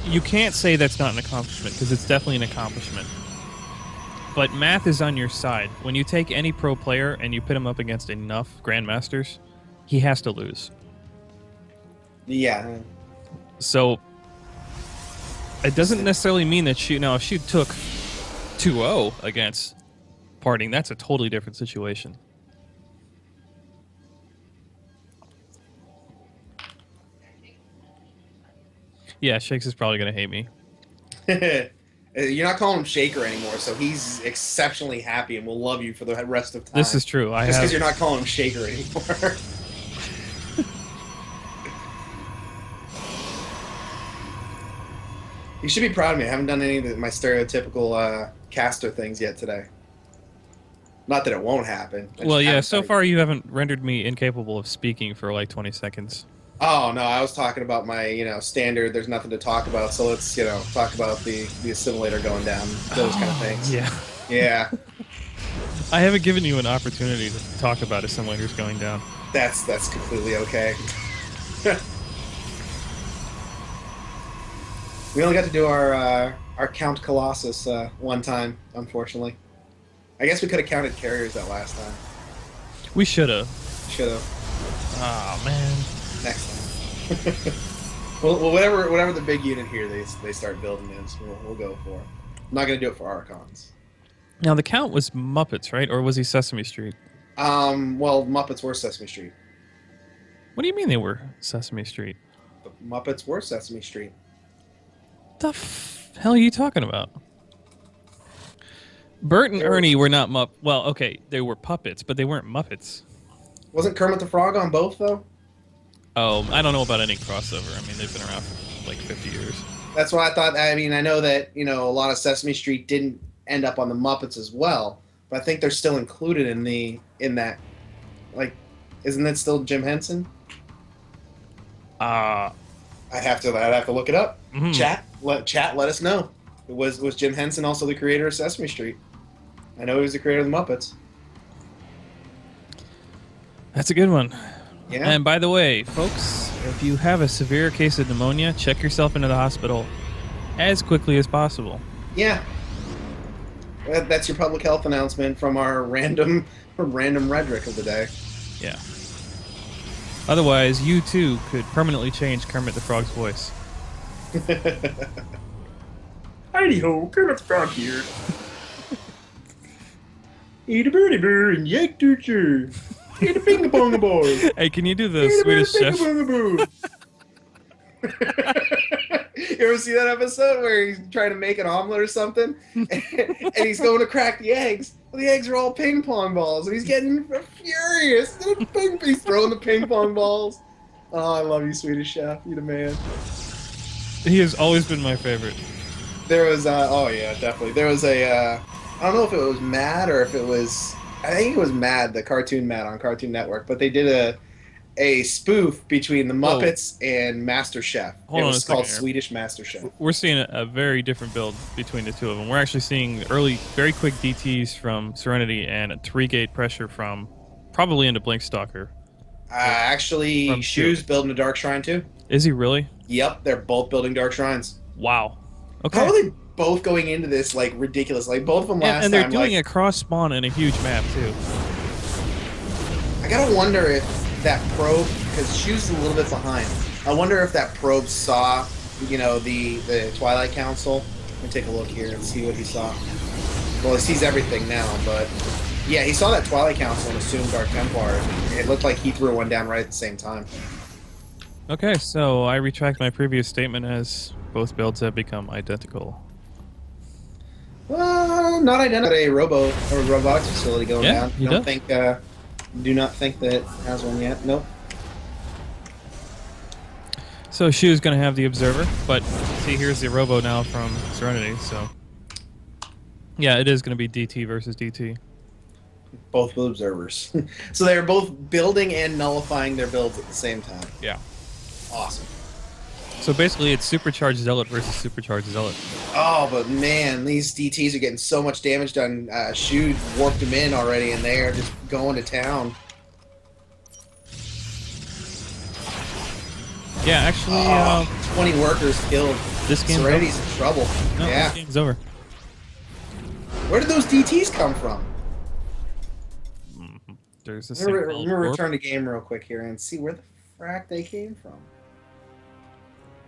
you can't say that's not an accomplishment, because it's definitely an accomplishment. But math is on your side. When you take any pro player and you put him up against enough Grandmasters, he has to lose. Yeah. So it doesn't necessarily mean that Shew... Now, if Shew took 2-0 against Parting, that's a totally different situation. Yeah, Shakes is probably going to hate me. You're not calling him Shaker anymore, so he's exceptionally happy and will love you for the rest of time. This is true. Just because you're not calling him Shaker anymore. You should be proud of me. I haven't done any of my stereotypical caster things yet today. Not that it won't happen. Well, yeah, so far you haven't rendered me incapable of speaking for like 20 seconds. Oh, no, I was talking about my, standard, there's nothing to talk about, so let's, talk about the assimilator going down, those kind of things. Yeah. Yeah. I haven't given you an opportunity to talk about assimilators going down. That's completely okay. We only got to do our Count Colossus one time, unfortunately. I guess we could have counted carriers that last time. We should have. Should have. Oh, man. Next time. well, whatever the big unit here they start building is, we'll go for. I'm not gonna do it for Archons. Now the Count was Muppets, right? Or was he Sesame Street? Well, Muppets were Sesame Street. What do you mean they were Sesame Street? The Muppets were Sesame Street. The hell are you talking about? Bert and Ernie were not Well, okay, they were puppets, but they weren't Muppets. Wasn't Kermit the Frog on both, though? Oh, I don't know about any crossover. I mean, they've been around for like 50 years. That's what I thought. I mean, I know that, a lot of Sesame Street didn't end up on the Muppets as well, but I think they're still included in that. Like, isn't that still Jim Henson? I'd have to look it up. Mm-hmm. Chat, let us know. Was Jim Henson also the creator of Sesame Street? I know he was the creator of the Muppets. That's a good one. Yeah. And by the way, folks, if you have a severe case of pneumonia, check yourself into the hospital. as quickly as possible. Yeah, that's your public health announcement from our random rhetoric of the day. Yeah. Otherwise, you too could permanently change Kermit the Frog's voice. Heidi ho, Kermit the Frog here. Eat a birdie bird and yank to chew. Eat a ping pong boy. Hey, can you do the Eat Swedish a chef? ping pong You ever see that episode where he's trying to make an omelet or something, and he's going to crack the eggs? Well, the eggs are all ping pong balls, and he's getting furious. He's throwing the ping pong balls. Oh, I love you, Swedish Chef. You're the man. He has always been my favorite. There was, oh yeah, definitely. There was I don't know if it was Mad or if it was, I think it was Mad, the cartoon Mad on Cartoon Network, but they did a spoof between the Muppets and Master Chef. Hold it on was a second called here. Swedish Master Chef. We're seeing a very different build between the two of them. We're actually seeing early, very quick DTs from Serenity and a 3-gate pressure from probably into Blink Stalker. Actually, From Shew's Shew. building a Dark Shrine too. Is he really? Yep, they're both building Dark Shrines. Wow. Okay. How are they both going into this like ridiculous? Like both of them last and they're time. doing like, a cross spawn in a huge map too. I gotta wonder if that probe, because Shew's a little bit behind. I wonder if that probe saw, you know, the Twilight Council. Let me take a look here and see what he saw. Well, he sees everything now, but yeah, he saw that Twilight Council and assumed Dark Templar. It looked like he threw one down right at the same time. Okay, so I retract my previous statement as both builds have become identical. Well, not identical. A robotics facility going Yeah, down. he Don't does. think. Do not think that it has one yet. Nope. So Shew's going to have the Observer, but see, here's the Robo now from Serenity, so... Yeah, it is going to be DT versus DT. Both observers. So they're both building and nullifying their builds at the same time. Yeah. Awesome. So basically, it's Supercharged Zealot versus Supercharged Zealot. Oh, but man, these DTs are getting so much damage done. Shew warped them in already, and they are just going to town. Yeah, actually, 20 workers killed. this game's Serenity's in trouble. over. No, Yeah. this game's over. Where did those DTs come from? There's this Let thing me called return Warp. the game real quick here and see where the frack they came from.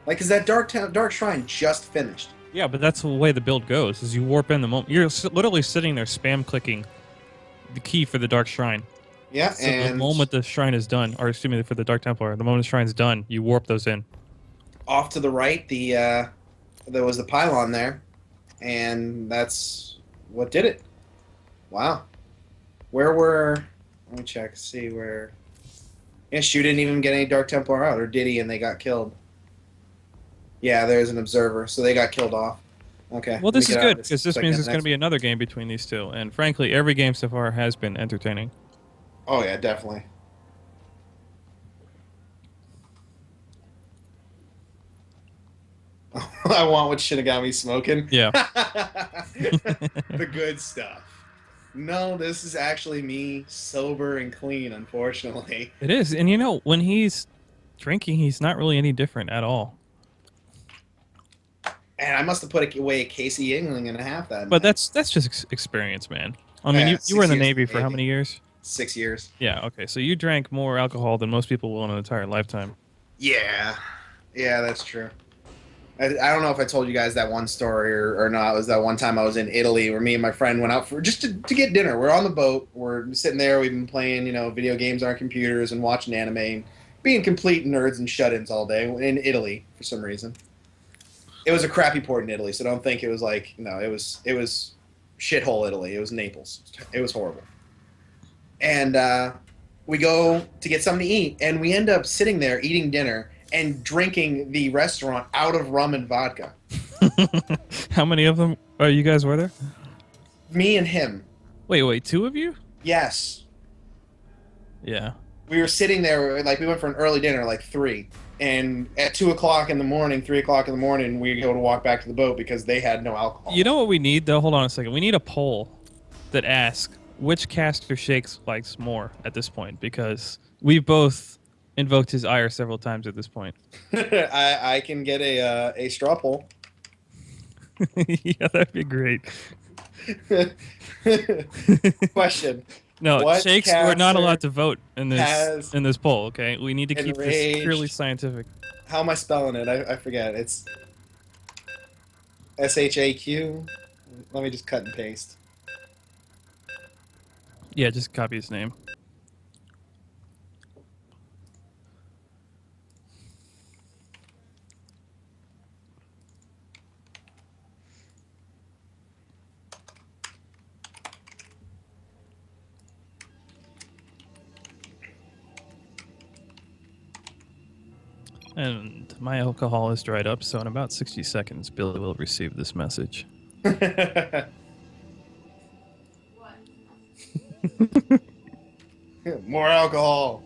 Like, is that Dark Shrine just finished? Yeah, but that's the way the build goes, is you warp in the moment. You're literally sitting there spam clicking the key for the Dark Shrine. Yeah, So and the moment the shrine is done, or excuse me, for the Dark Templar, the moment the shrine's done, you warp those in. off to the right, there was the pylon there, and that's what did it. Wow. Where were... Let me check, see where... Yeah, Shew didn't even get any Dark Templar out, or did he, and they got killed. Yeah, there's an observer, so they got killed off. Okay. Well, this is let me get out good, of because this so I means can there's going to next- be another game between these two. And frankly, every game so far has been entertaining. Oh, yeah, definitely. I want what Shinigami smoking. Yeah. The good stuff. No, this is actually me, sober and clean, unfortunately. It is. And you know, when he's drinking, he's not really any different at all. And I must have put away a Casey Yingling and a half that But night. that's just experience, man. I mean, Yeah, you were in the 6 years Navy in the for how Navy. many years? 6 years. Yeah, okay. So you drank more alcohol than most people will in an entire lifetime. Yeah. Yeah, that's true. I don't know if I told you guys that one story or not. It was that one time I was in Italy where me and my friend went out for just to get dinner. We're on the boat. We're sitting there. We've been playing, video games on our computers and watching anime and being complete nerds and shut-ins all day in Italy for some reason. It was a crappy port in Italy, so don't think it was like, it was shithole Italy. It was Naples. It was horrible. And we go to get something to eat, and we end up sitting there eating dinner and drinking the restaurant out of rum and vodka. How many of them you guys were there? Me and him. Wait, 2 of you? Yes. Yeah. We were sitting there, like, we went for an early dinner, like 3. And at 2 o'clock in the morning, 3 o'clock in the morning, we go to walk back to the boat because they had no alcohol. You know what we need, though? Hold on a second. We need a poll that asks which caster Shakes likes more at this point, because we've both invoked his ire several times at this point. I can get a straw poll. Yeah, that'd be great. Question: No, What shakes. We're not allowed caster to vote in this has poll. Okay, we need to keep this purely enraged? scientific. How am I spelling it? I forget. It's SHAQ. Let me just cut and paste. Yeah, just copy his name. And my alcohol is dried up, so in about 60 seconds, Billy will receive this message. More alcohol.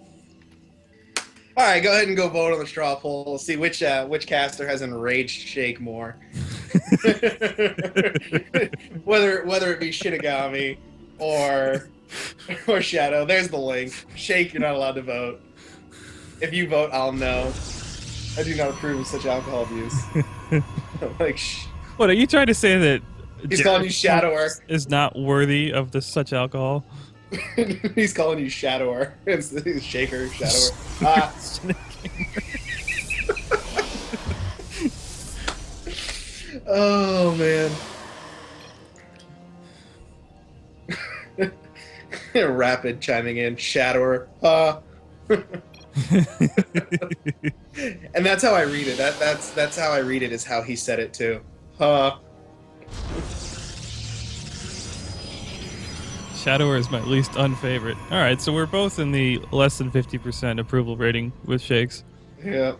All right, go ahead and go vote on the straw poll. We'll see which caster has enraged Shake more. whether it be Shinigami or Shadow. There's the link. Shake, you're not allowed to vote. If you vote, I'll know. I do not approve of such alcohol abuse. Like, What are you trying to say that he's calling you Shadower is not worthy of such alcohol? He's calling you Shadower. It's Shaker, Shadower. Oh man. Rapid chiming in, Shadower. And that's how I read it. That's how I read it, is how he said it too. Shadower is my least unfavorite. All right, so we're both in the less than 50% approval rating with Shakes. Yeah.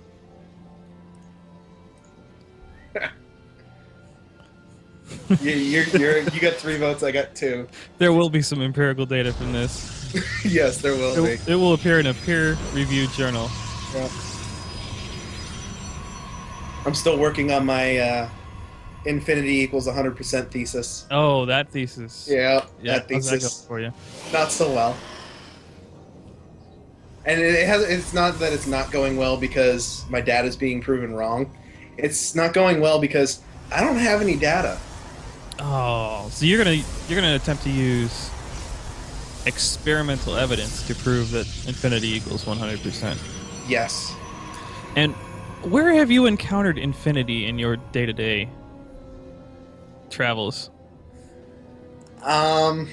you got 3 votes. I got 2. There will be some empirical data from this. Yes, there will be. It will appear in a peer-reviewed journal. Yeah. I'm still working on my infinity equals 100% thesis. Oh, that thesis. Yeah, How's that that thesis. going for you? Not so well. And it's not that it's not going well because my data is being proven wrong. It's not going well because I don't have any data. Oh, so you're gonna attempt to use experimental evidence to prove that infinity equals 100%. Yes. And where have you encountered infinity in your day-to-day travels? You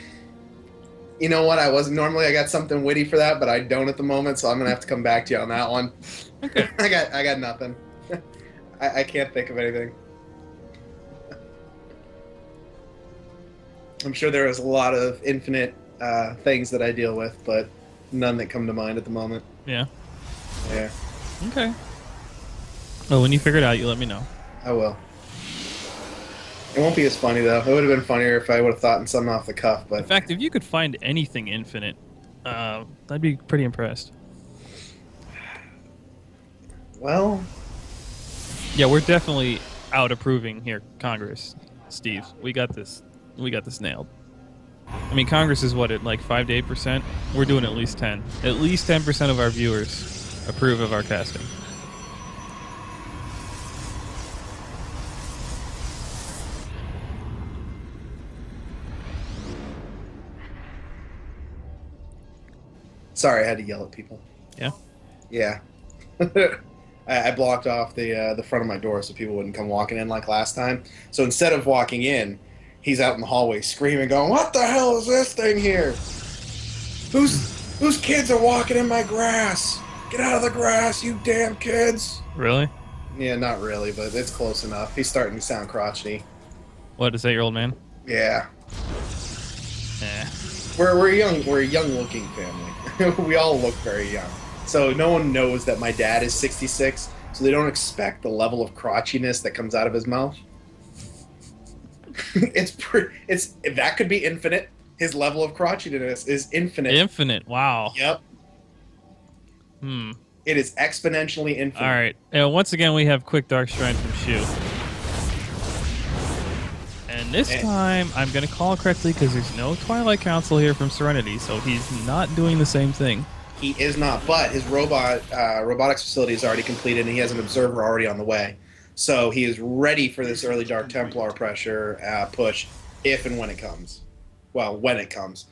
know what? I got something witty for that, but I don't at the moment, so I'm gonna have to come back to you on that one. Okay. I got nothing. I can't think of anything. I'm sure there is a lot of infinite things that I deal with, but none that come to mind at the moment. Yeah. Yeah. Okay. Well, when you figure it out, you let me know. I will. It won't be as funny though. It would have been funnier if I would have thought in something off the cuff. But in fact, if you could find anything infinite, I'd be pretty impressed. Well, yeah, we're definitely out approving here, Congress. Steve, we got this. We got this nailed. I mean, Congress is what, at like 5 to 8%? We're doing at least 10. At least 10% of our viewers approve of our casting. sorry, I had to yell at people. Yeah? Yeah. I blocked off the front of my door so people wouldn't come walking in like last time. So instead of walking in, he's out in the hallway screaming, going, "What the hell is this thing here? Whose kids are walking in my grass? Get out of the grass, you damn kids!" Really? Yeah, not really, but it's close enough. He's starting to sound crotchety. What, is that your old man? Yeah. Eh. We're a young looking family. We all look very young. So no one knows that my dad is 66, so they don't expect the level of crotchiness that comes out of his mouth. It's that could be infinite. His level of crotchiness is infinite. Infinite. Wow. Yep. It is exponentially infinite. All right. Once again, we have quick dark strand from Shew. And this time, I'm going to call it correctly because there's no Twilight Council here from Serenity, so he's not doing the same thing. He is not, but his robotics facility is already completed, and he has an observer already on the way. So he is ready for this early Dark Templar pressure push if and when it comes. Well, when it comes.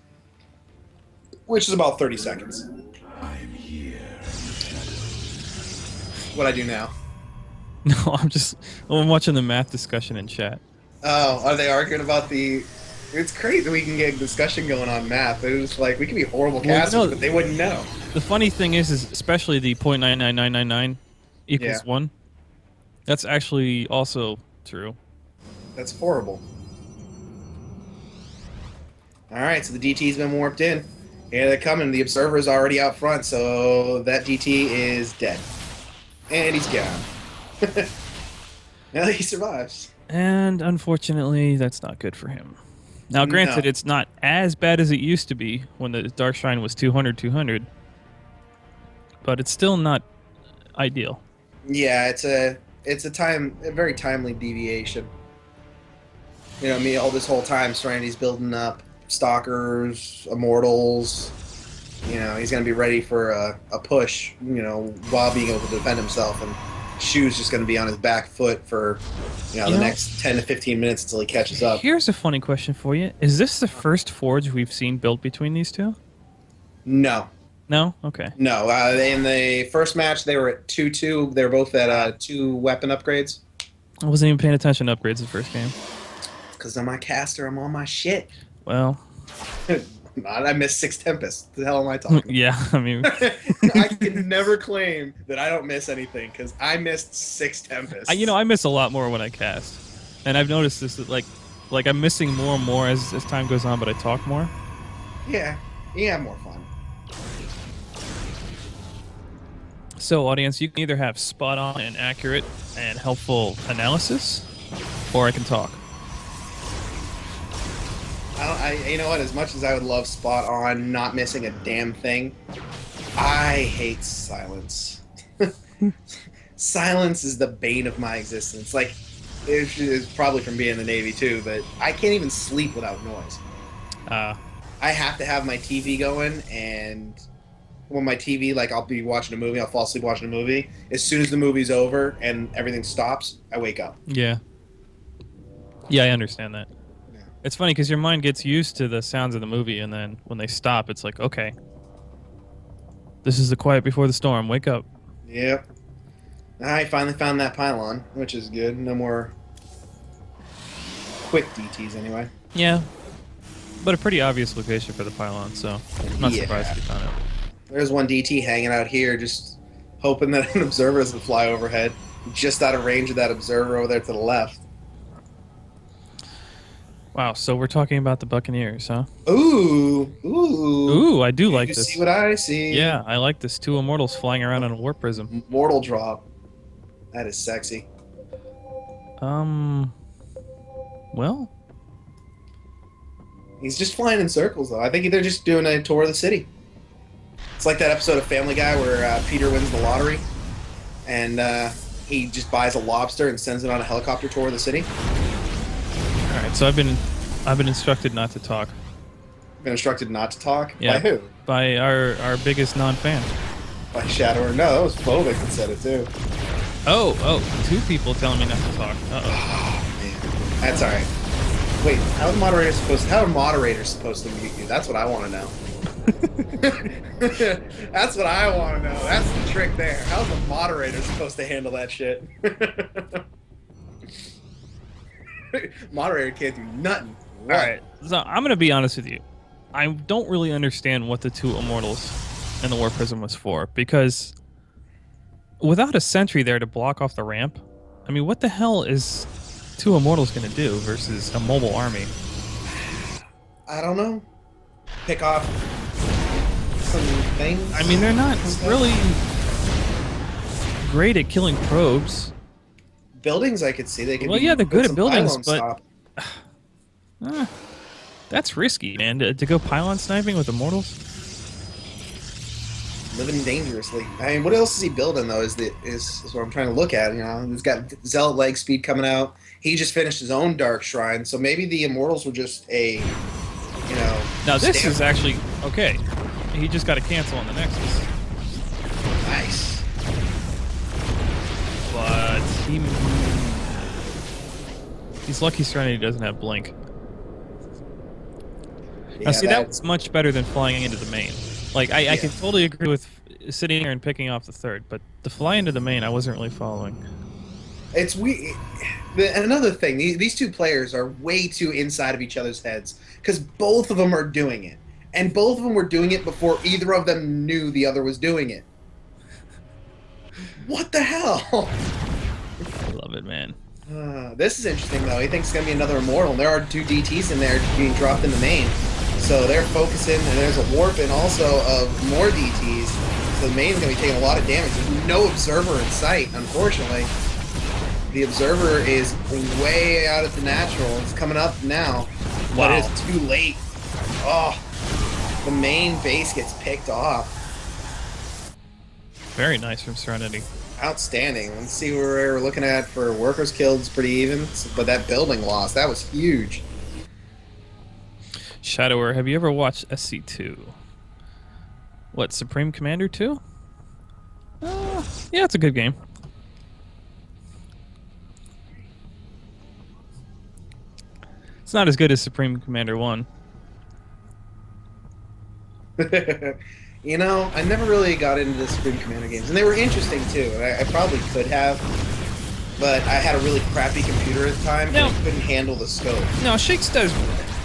Which is about 30 seconds. What I do now? No, I'm watching the math discussion in chat. Oh, are they arguing about the... It's crazy that we can get a discussion going on math. It was like, we could be horrible casters, no, but they wouldn't know. The funny thing is especially the 0.99999 equals 1. That's actually also true. That's horrible. All right, so the DT's been warped in. Here they're coming. The Observer's already out front, so that DT is dead. And he's gone. Well, he survives. And unfortunately, that's not good for him. Now, granted, it's not as bad as it used to be when the Dark Shrine was 200, but it's still not ideal. Yeah, it's a very timely deviation. You know, all this whole time, Serenity's building up Stalkers, Immortals. You know, he's going to be ready for a push, you know, while being able to defend himself. And Shew's just going to be on his back foot for, the next 10 to 15 minutes until he catches up. Here's a funny question for you. Is this the first forge we've seen built between these two? No. No? Okay. No. In the first match, they were at 2-2. They were both at 2 weapon upgrades. I wasn't even paying attention to upgrades the first game. Because I'm a caster. I'm on my shit. Well... I missed 6 Tempests. What the hell am I talking about? Yeah, I mean... I can never claim that I don't miss anything, because I missed 6 Tempests. I miss a lot more when I cast. And I've noticed this, that like I'm missing more and more as time goes on, but I talk more. Yeah, you have more fun. So, audience, you can either have spot-on and accurate and helpful analysis, or I can talk. You know what? As much as I would love spot on, not missing a damn thing, I hate silence. Silence is the bane of my existence. Like, it's probably from being in the Navy too, but I can't even sleep without noise. I have to have my TV going, and when my TV, like, I'll be watching a movie, I'll fall asleep watching a movie. As soon as the movie's over and everything stops, I wake up. Yeah. Yeah, I understand that. It's funny because your mind gets used to the sounds of the movie, and then when they stop, it's like, okay, this is the quiet before the storm. Wake up. Yep. I finally found that pylon, which is good. No more quick DTs anyway. Yeah, but a pretty obvious location for the pylon, so I'm not surprised you found it. There's one DT hanging out here, just hoping that an observer doesn't fly overhead. Just out of range of that observer over there to the left. Wow, so we're talking about the Buccaneers, huh? Ooh. I do like this. You see what I see? Yeah, I like this. 2 Immortals flying around on a warp prism. Mortal drop. That is sexy. Well... He's just flying in circles, though. I think they're just doing a tour of the city. It's like that episode of Family Guy where Peter wins the lottery, and he just buys a lobster and sends it on a helicopter tour of the city. All right, so I've been instructed not to talk. Been instructed not to talk? Yeah. By who? By our biggest non-fan. By Shadower? No, that was Bo5 that said it too. Oh, 2 people telling me not to talk. Uh-oh. Oh, man. That's all right. Wait, how are moderators supposed to mute you? That's what I want to know. That's what I want to know. That's the trick there. How's the moderator supposed to handle that shit? Moderator can't do nothing. All right, so I'm gonna be honest with you. I don't really understand what the 2 Immortals and the Warp Prism was for, because without a sentry there to block off the ramp, I mean, what the hell is 2 Immortals gonna do versus a mobile army? I don't know. Pick off some things. I mean, they're not really great at killing probes. Buildings, I could see. They could. Well, yeah, they're good at buildings, but that's risky, man. To go pylon sniping with Immortals. Living dangerously. I mean, what else is he building though? Is what I'm trying to look at. You know, he's got Zealot leg speed coming out. He just finished his own Dark Shrine, so maybe the Immortals were just a, Now this is actually okay. He just got to cancel on the Nexus. Nice. But he He's lucky Serenity doesn't have Blink. Now, Yeah, see, that was much better than flying into the main. Like, I can totally agree with sitting here and picking off the third, but the fly into the main, I wasn't really following. it's we. Another thing, these two players are way too inside of each other's heads because both of them are doing it, and both of them were doing it before either of them knew the other was doing it. What the hell? I love it, man. This is interesting, though. He thinks it's going to be another Immortal, and there are 2 DTs in there being dropped in the main. So they're focusing, and there's a Warp and also of more DTs. So the main's going to be taking a lot of damage. There's no Observer in sight, unfortunately. The Observer is way out of the natural. It's coming up now, but it's too late. Oh, the main base gets picked off. Very nice from Serenity. Outstanding. Let's see what we're looking at for workers killed. It's pretty even, but that building loss, that was huge. Shadower, have you ever watched SC2? What, Supreme Commander 2? Yeah, it's a good game. It's not as good as Supreme Commander 1. You know, I never really got into the Supreme Commander games, and they were interesting too. And I probably could have, but I had a really crappy computer at the time, and I couldn't handle the scope. No, Shakes does.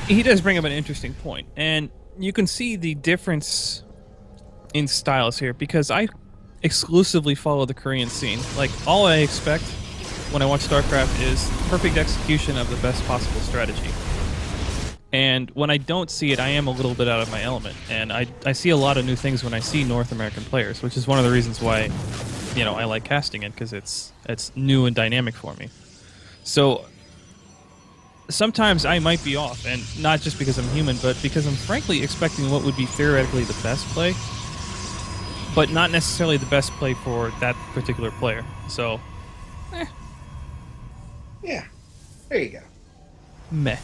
He does bring up an interesting point, and you can see the difference in styles here because I exclusively follow the Korean scene. Like, all I expect when I watch StarCraft is perfect execution of the best possible strategy. And when I don't see it, I am a little bit out of my element. And I see a lot of new things when I see North American players, which is one of the reasons why, you know, I like casting it, because it's new and dynamic for me. So sometimes I might be off, and not just because I'm human, but because I'm frankly expecting what would be theoretically the best play, but not necessarily the best play for that particular player. So, yeah, there you go. Meh.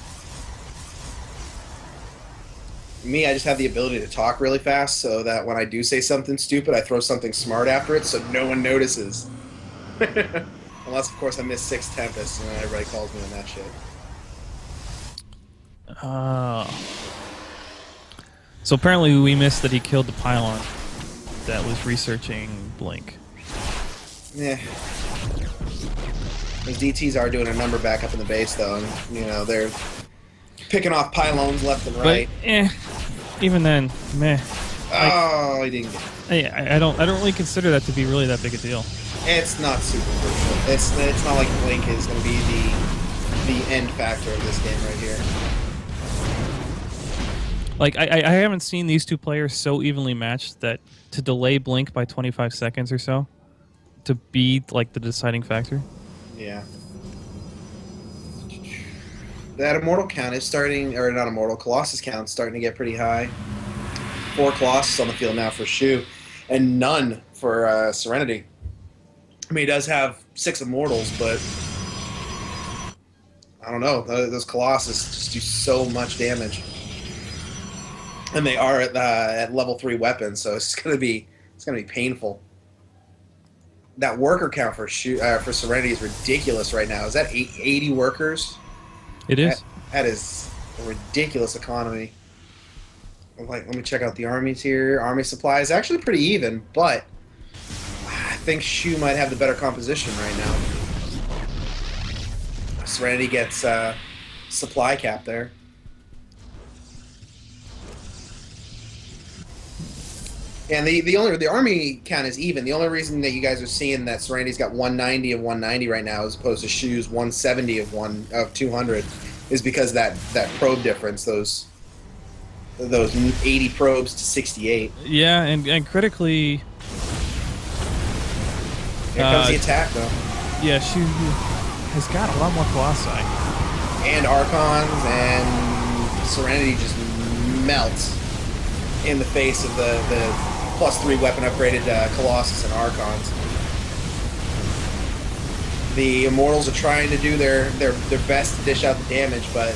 Me, I just have the ability to talk really fast so that when I do say something stupid, I throw something smart after it so no one notices. Unless, of course, I miss 6 Tempests and then everybody calls me on that shit. So apparently we missed that he killed the pylon that was researching Blink. Yeah. Those DTs are doing a number back up in the base, though, and, you know, they're picking off pylons left and right. But, even then, meh. Oh, he didn't get it. I don't really consider that to be really that big a deal. It's not super crucial. It's not like Blink is going to be the end factor of this game right here. Like, I haven't seen these two players so evenly matched that to delay Blink by 25 seconds or so to be, like, the deciding factor. Yeah. That Immortal count is starting, or not Immortal, Colossus count is starting to get pretty high. 4 Colossus on the field now for Shew, and none for Serenity. I mean, he does have 6 Immortals, but I don't know. Those Colossus just do so much damage. And they are at level 3 weapons, so it's gonna be painful. That worker count for Serenity is ridiculous right now. Is that 80 workers? It is. That is a ridiculous economy. Like, let me check out the armies here. Army supply is actually pretty even, but I think Shew might have the better composition right now. Serenity gets supply cap there. And the army count is even. The only reason that you guys are seeing that Serenity's got 190 of 190 right now, as opposed to Shew's 170 of 200, is because that probe difference. Those 80 probes to 68. Yeah, and critically, here comes the attack, though. Yeah, Shew has got a lot more Colossi. And Archons, and Serenity just melts in the face of the +3 weapon upgraded Colossus and Archons. The Immortals are trying to do their best to dish out the damage, but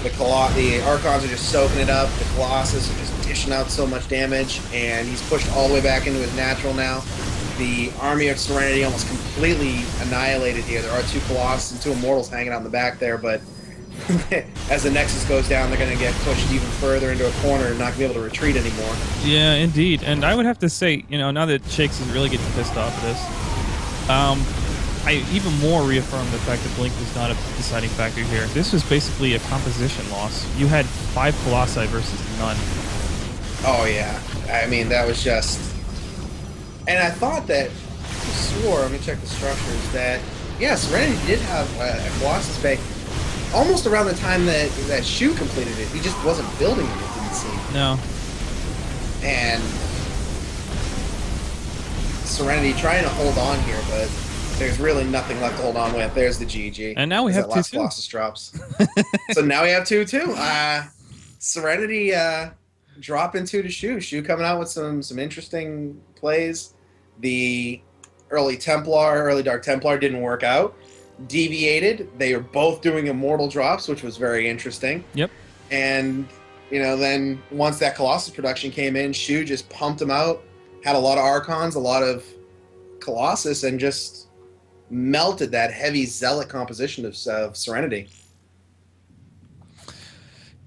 the Archons are just soaking it up. The Colossus are just dishing out so much damage, and he's pushed all the way back into his natural now. The army of Serenity almost completely annihilated here. There are 2 Colossus and 2 Immortals hanging out in the back there, but as the Nexus goes down, they're going to get pushed even further into a corner and not going to be able to retreat anymore. Yeah, indeed. And I would have to say, you know, now that Shakes is really getting pissed off at this, I even more reaffirm the fact that Blink was not a deciding factor here. This was basically a composition loss. You had 5 Colossi versus none. Oh, yeah. I mean, that was just... And I thought that, I swore, let me check the structures, that, yeah, Serenity did have a Colossus Bay almost around the time that Shew completed it. He just wasn't building it, it didn't seem. No. And Serenity trying to hold on here, but there's really nothing left to hold on with. There's the GG. And now we have 2 Colossus drops. So now we have 2 too. Serenity dropping 2 to Shew. Shew coming out with some interesting plays. The early Dark Templar didn't work out. Deviated. They were both doing Immortal drops, which was very interesting. Yep. And, you know, then once that Colossus production came in, Shew just pumped them out. Had a lot of Archons, a lot of Colossus, and just melted that heavy Zealot composition of Serenity.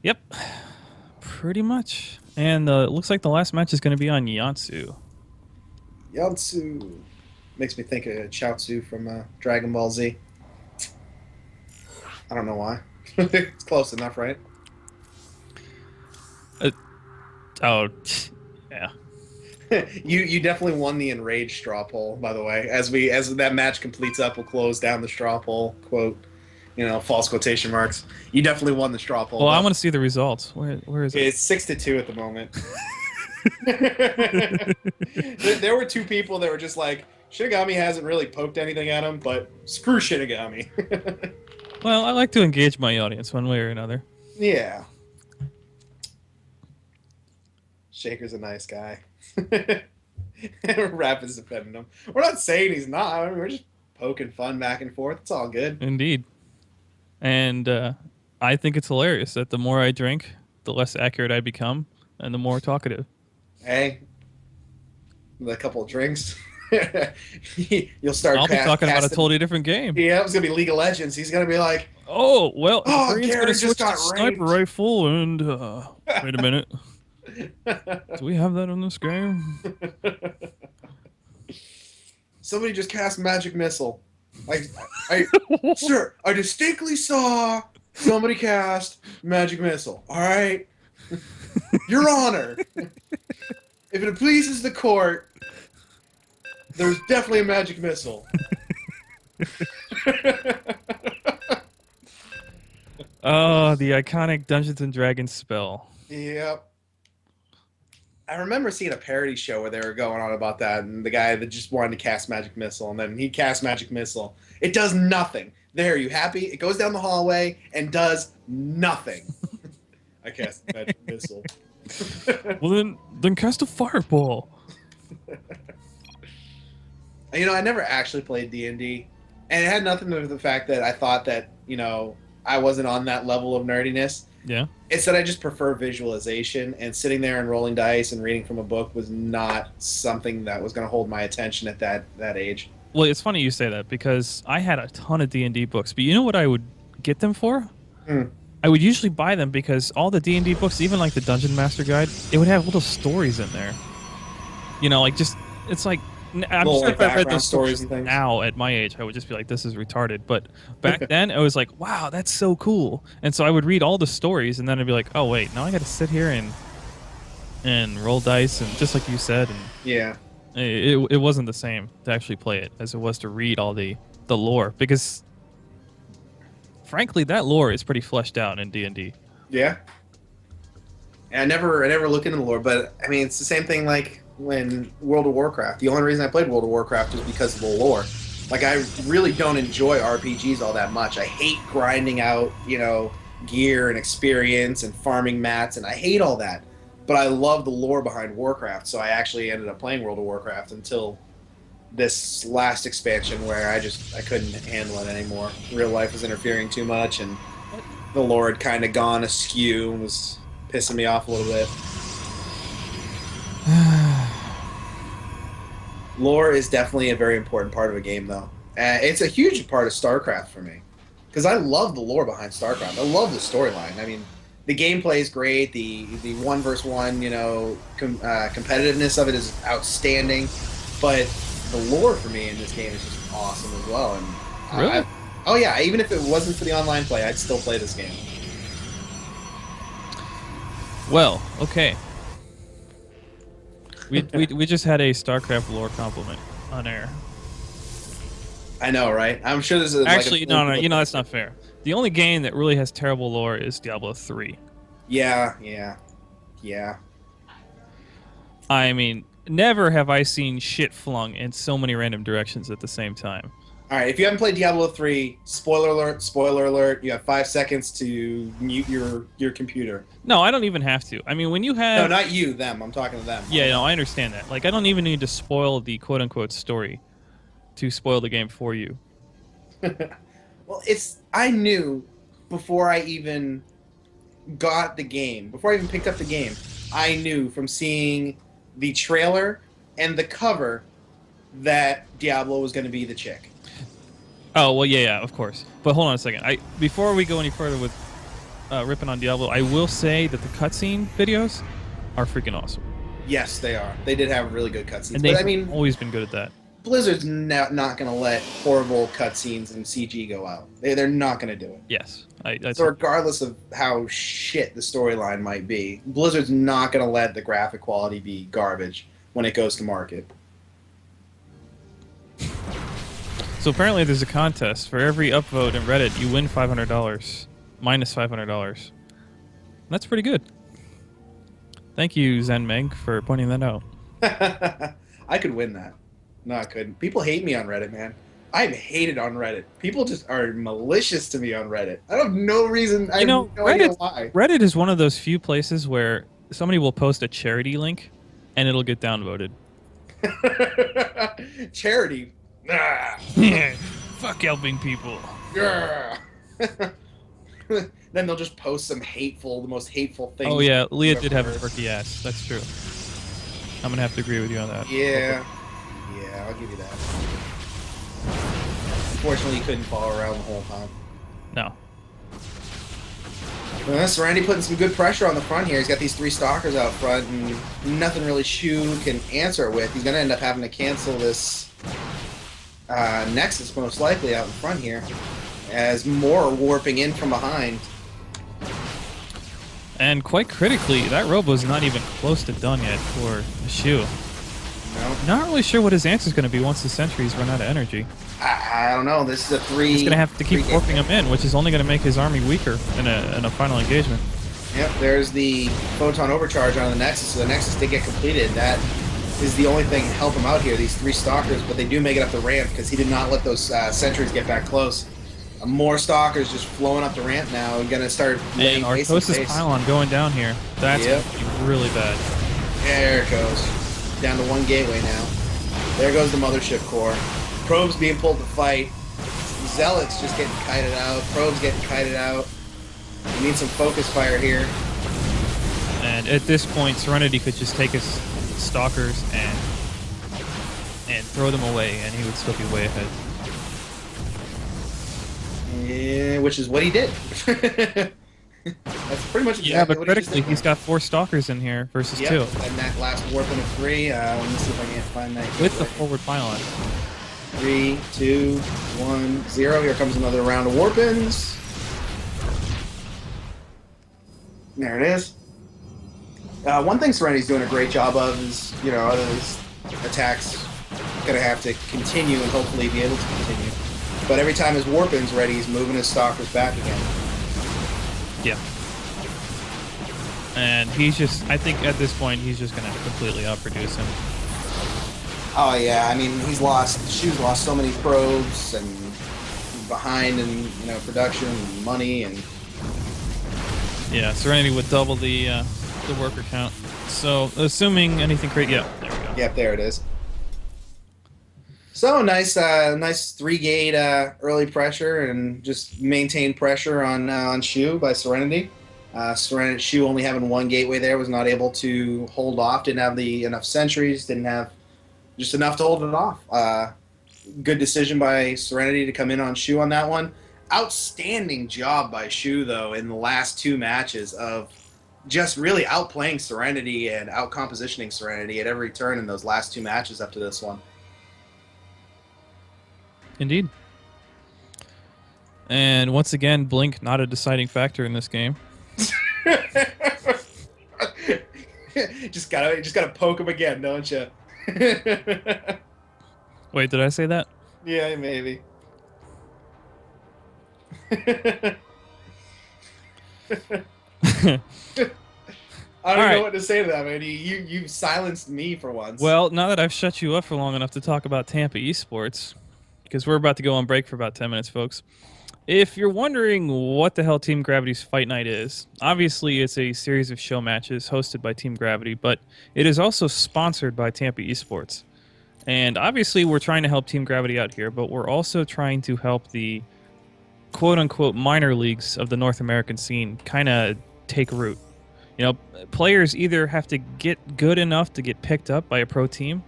Yep. Pretty much. And it looks like the last match is going to be on Yatsu. Yatsu makes me think of Chaozu from Dragon Ball Z. I don't know why. It's close enough, right? Oh, yeah. You definitely won the enraged straw poll, by the way. As that match completes up, we'll close down the straw poll quote. You know, false quotation marks. You definitely won the straw poll. Well, I want to see the results. Where is it? It's 6-2 at the moment. There were 2 people that were just like, Shinigami hasn't really poked anything at him, but screw Shinigami. Well, I like to engage my audience one way or another. Yeah. Shaker's a nice guy. Rap is defending him. We're not saying he's not. I mean, we're just poking fun back and forth. It's all good. Indeed. And I think it's hilarious that the more I drink, the less accurate I become, and the more talkative. Hey, with a couple of drinks, you'll start. I'll be talking about a totally different game. Yeah, it's gonna be League of Legends. He's gonna be like, "Oh, well, Korean's Garen gonna just switch got to sniper rifle, and wait a minute, do we have that in this game?" Somebody just cast magic missile. Sir, I distinctly saw somebody cast magic missile. All right, Your Honor, if it pleases the court, there was definitely a magic missile. Oh, the iconic Dungeons and Dragons spell. Yep. I remember seeing a parody show where they were going on about that, and the guy that just wanted to cast magic missile, and then he cast magic missile. It does nothing. There, are you happy? It goes down the hallway and does nothing. I cast magic missile. Well, then cast a fireball. You know, I never actually played D&D, and it had nothing to do with the fact that I thought that, you know, I wasn't on that level of nerdiness. Yeah. It's that I just prefer visualization, and sitting there and rolling dice and reading from a book was not something that was going to hold my attention at that age. Well, it's funny you say that because I had a ton of D&D books, but you know what I would get them for? I would usually buy them because all the D&D books, even like the Dungeon Master Guide, it would have little stories in there. You know, like just, it's like, I'm sure if I read those stories and things now at my age, I would just be like, this is retarded. But back then, I was like, wow, that's so cool. And so I would read all the stories, and then I'd be like, oh, wait, now I got to sit here and roll dice, and just like you said. And yeah. It wasn't the same to actually play it as it was to read all the lore. Because, frankly, that lore is pretty fleshed out in D&D. Yeah. And I never looked into the lore, but, I mean, it's the same thing like when World of Warcraft. The only reason I played World of Warcraft was because of the lore. Like, I really don't enjoy RPGs all that much. I hate grinding out, you know, gear and experience and farming mats, and I hate all that. But I love the lore behind Warcraft, so I actually ended up playing World of Warcraft until this last expansion where I couldn't handle it anymore. Real life was interfering too much, and the lore had kind of gone askew and was pissing me off a little bit. Lore is definitely a very important part of a game, though. It's a huge part of StarCraft for me because I love the lore behind StarCraft. I love the storyline. I mean, the gameplay is great. The one versus one, competitiveness of it is outstanding. But the lore for me in this game is just awesome as well. And Really? oh yeah, even if it wasn't for the online play, I'd still play this game. Well, okay. We just had a StarCraft lore compliment on air. I know, right? I'm sure this is Actually, like no, that's not fair. The only game that really has terrible lore is Diablo 3. Yeah, yeah, yeah. I mean, never have I seen shit flung in so many random directions at the same time. All right, if you haven't played Diablo 3, spoiler alert, spoiler alert, you have 5 seconds to mute your computer. No, I don't even have to. I mean, when you have... No, not you, them. I'm talking to them. Yeah, no, I understand that. Like, I don't even need to spoil the quote-unquote story to spoil the game for you. Well, I knew before I even got the game, before I even picked up the game, I knew from seeing the trailer and the cover that Diablo was going to be the chick. Oh, well, yeah, of course. But hold on a second. Before we go any further with ripping on Diablo, I will say that the cutscene videos are freaking awesome. Yes, they are. They did have really good cutscenes. And they've But I mean, always been good at that. Blizzard's not going to let horrible cutscenes and CG go out. They're not going to do it. Yes. So regardless of how shit the storyline might be, Blizzard's not going to let the graphic quality be garbage when it goes to market. So apparently there's a contest. For every upvote in Reddit, you win $500. Minus $500. That's pretty good. Thank you, ZenMeg, for pointing that out. I could win that. No, I couldn't. People hate me on Reddit, man. I'm hated on Reddit. People just are malicious to me on Reddit. I have no reason. I have no idea why. Reddit is one of those few places where somebody will post a charity link and it'll get downvoted. Charity. Fuck helping people. Yeah. Then they'll just post some the most hateful things. Oh yeah, Leah did have a perky ass. That's true. I'm gonna have to agree with you on that. Yeah. Yeah, I'll give you that. Unfortunately, you couldn't follow around the whole time. No. Serenity putting some good pressure on the front here. He's got these 3 stalkers out front, and nothing really Shew can answer with. He's going to end up having to cancel this Nexus, most likely, out in front here, as more are warping in from behind. And quite critically, that Robo's not even close to done yet for Shew. No. Not really sure what his answer is going to be once the sentries run out of energy. I don't know. This is a 3. He's going to have to keep warping him in, which is only going to make his army weaker in a final engagement. Yep, there's the photon overcharge on the Nexus, so the Nexus did get completed. That is the only thing to help him out here, these 3 stalkers, but they do make it up the ramp because he did not let those sentries get back close. More stalkers just flowing up the ramp now. We're going to start laying And Artosis pylon going down here. That's really bad. There it goes. Down to 1 gateway now. There goes the mothership core. Probes being pulled to fight. Zealots just getting kited out. Probes getting kited out. We need some focus fire here. And at this point, Serenity could just take his stalkers and throw them away, and he would still be way ahead. Yeah, which is what he did. That's pretty much exactly but critically, he's got 4 stalkers in here versus 2. And that last warping of 3. Let me see if I can find that. With the forward pylon. 3, 2, 1, 0. Here comes another round of warpins. There it is. One thing Serenity's doing a great job of is, those attacks going to have to continue and hopefully be able to continue. But every time his warpin's ready, he's moving his stalkers back again. Yeah. And I think at this point, he's just going to completely outproduce him. Oh, yeah. I mean, Shew's lost so many probes and behind in, production and money and... Yeah, Serenity would double the worker count. So, assuming anything great, yeah, there we go. Yep, there it is. So nice 3-gate early pressure and just maintain pressure on Shew by Serenity. Shew only having 1 gateway there was not able to hold off. Didn't have enough sentries. Didn't have just enough to hold it off. Good decision by Serenity to come in on Shew on that one. Outstanding job by Shew, though, in the last two matches of just really outplaying Serenity and outcompositioning Serenity at every turn in those last two matches up to this one. Indeed. And once again, Blink not a deciding factor in this game. just gotta poke him again, don't you? Wait, did I say that? Yeah, maybe. I don't even know what to say to that, man. You silenced me for once. Well, now that I've shut you up for long enough to talk about Tampa esports, because we're about to go on break for about 10 minutes, folks. If you're wondering what the hell Team Gravity's Fight Night is, obviously it's a series of show matches hosted by Team Gravity, but it is also sponsored by Tampa Esports. And obviously we're trying to help Team Gravity out here, but we're also trying to help the quote-unquote minor leagues of the North American scene kind of take root. You know, players either have to get good enough to get picked up by a pro team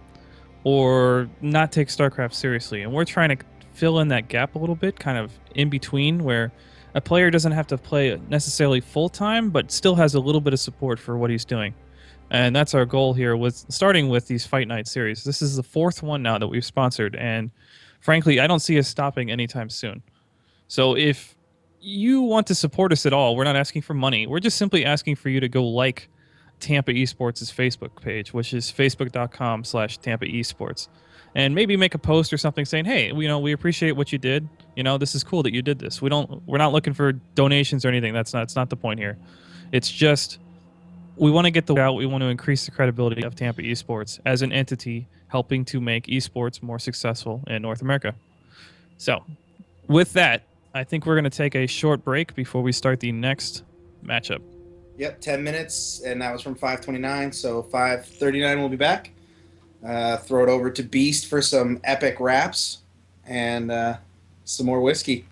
or not take StarCraft seriously. And we're trying to fill in that gap a little bit, kind of in between, where a player doesn't have to play necessarily full-time, but still has a little bit of support for what he's doing. And that's our goal here, with starting with these Fight Night series. This is the fourth one now that we've sponsored, and frankly, I don't see us stopping anytime soon. So if you want to support us at all, we're not asking for money. We're just simply asking for you to go like Tampa Esports' Facebook page, which is facebook.com/Tampa Esports. And maybe make a post or something saying, hey, we appreciate what you did. This is cool that you did this. We're not looking for donations or anything. That's not the point here. It's just we want to get the word out. We want to increase the credibility of Tampa Esports as an entity helping to make esports more successful in North America. So with that, I think we're going to take a short break before we start the next matchup. Yep, 10 minutes, and that was from 5:29, so 5:39 we'll be back. Throw it over to Beast for some epic raps and some more whiskey.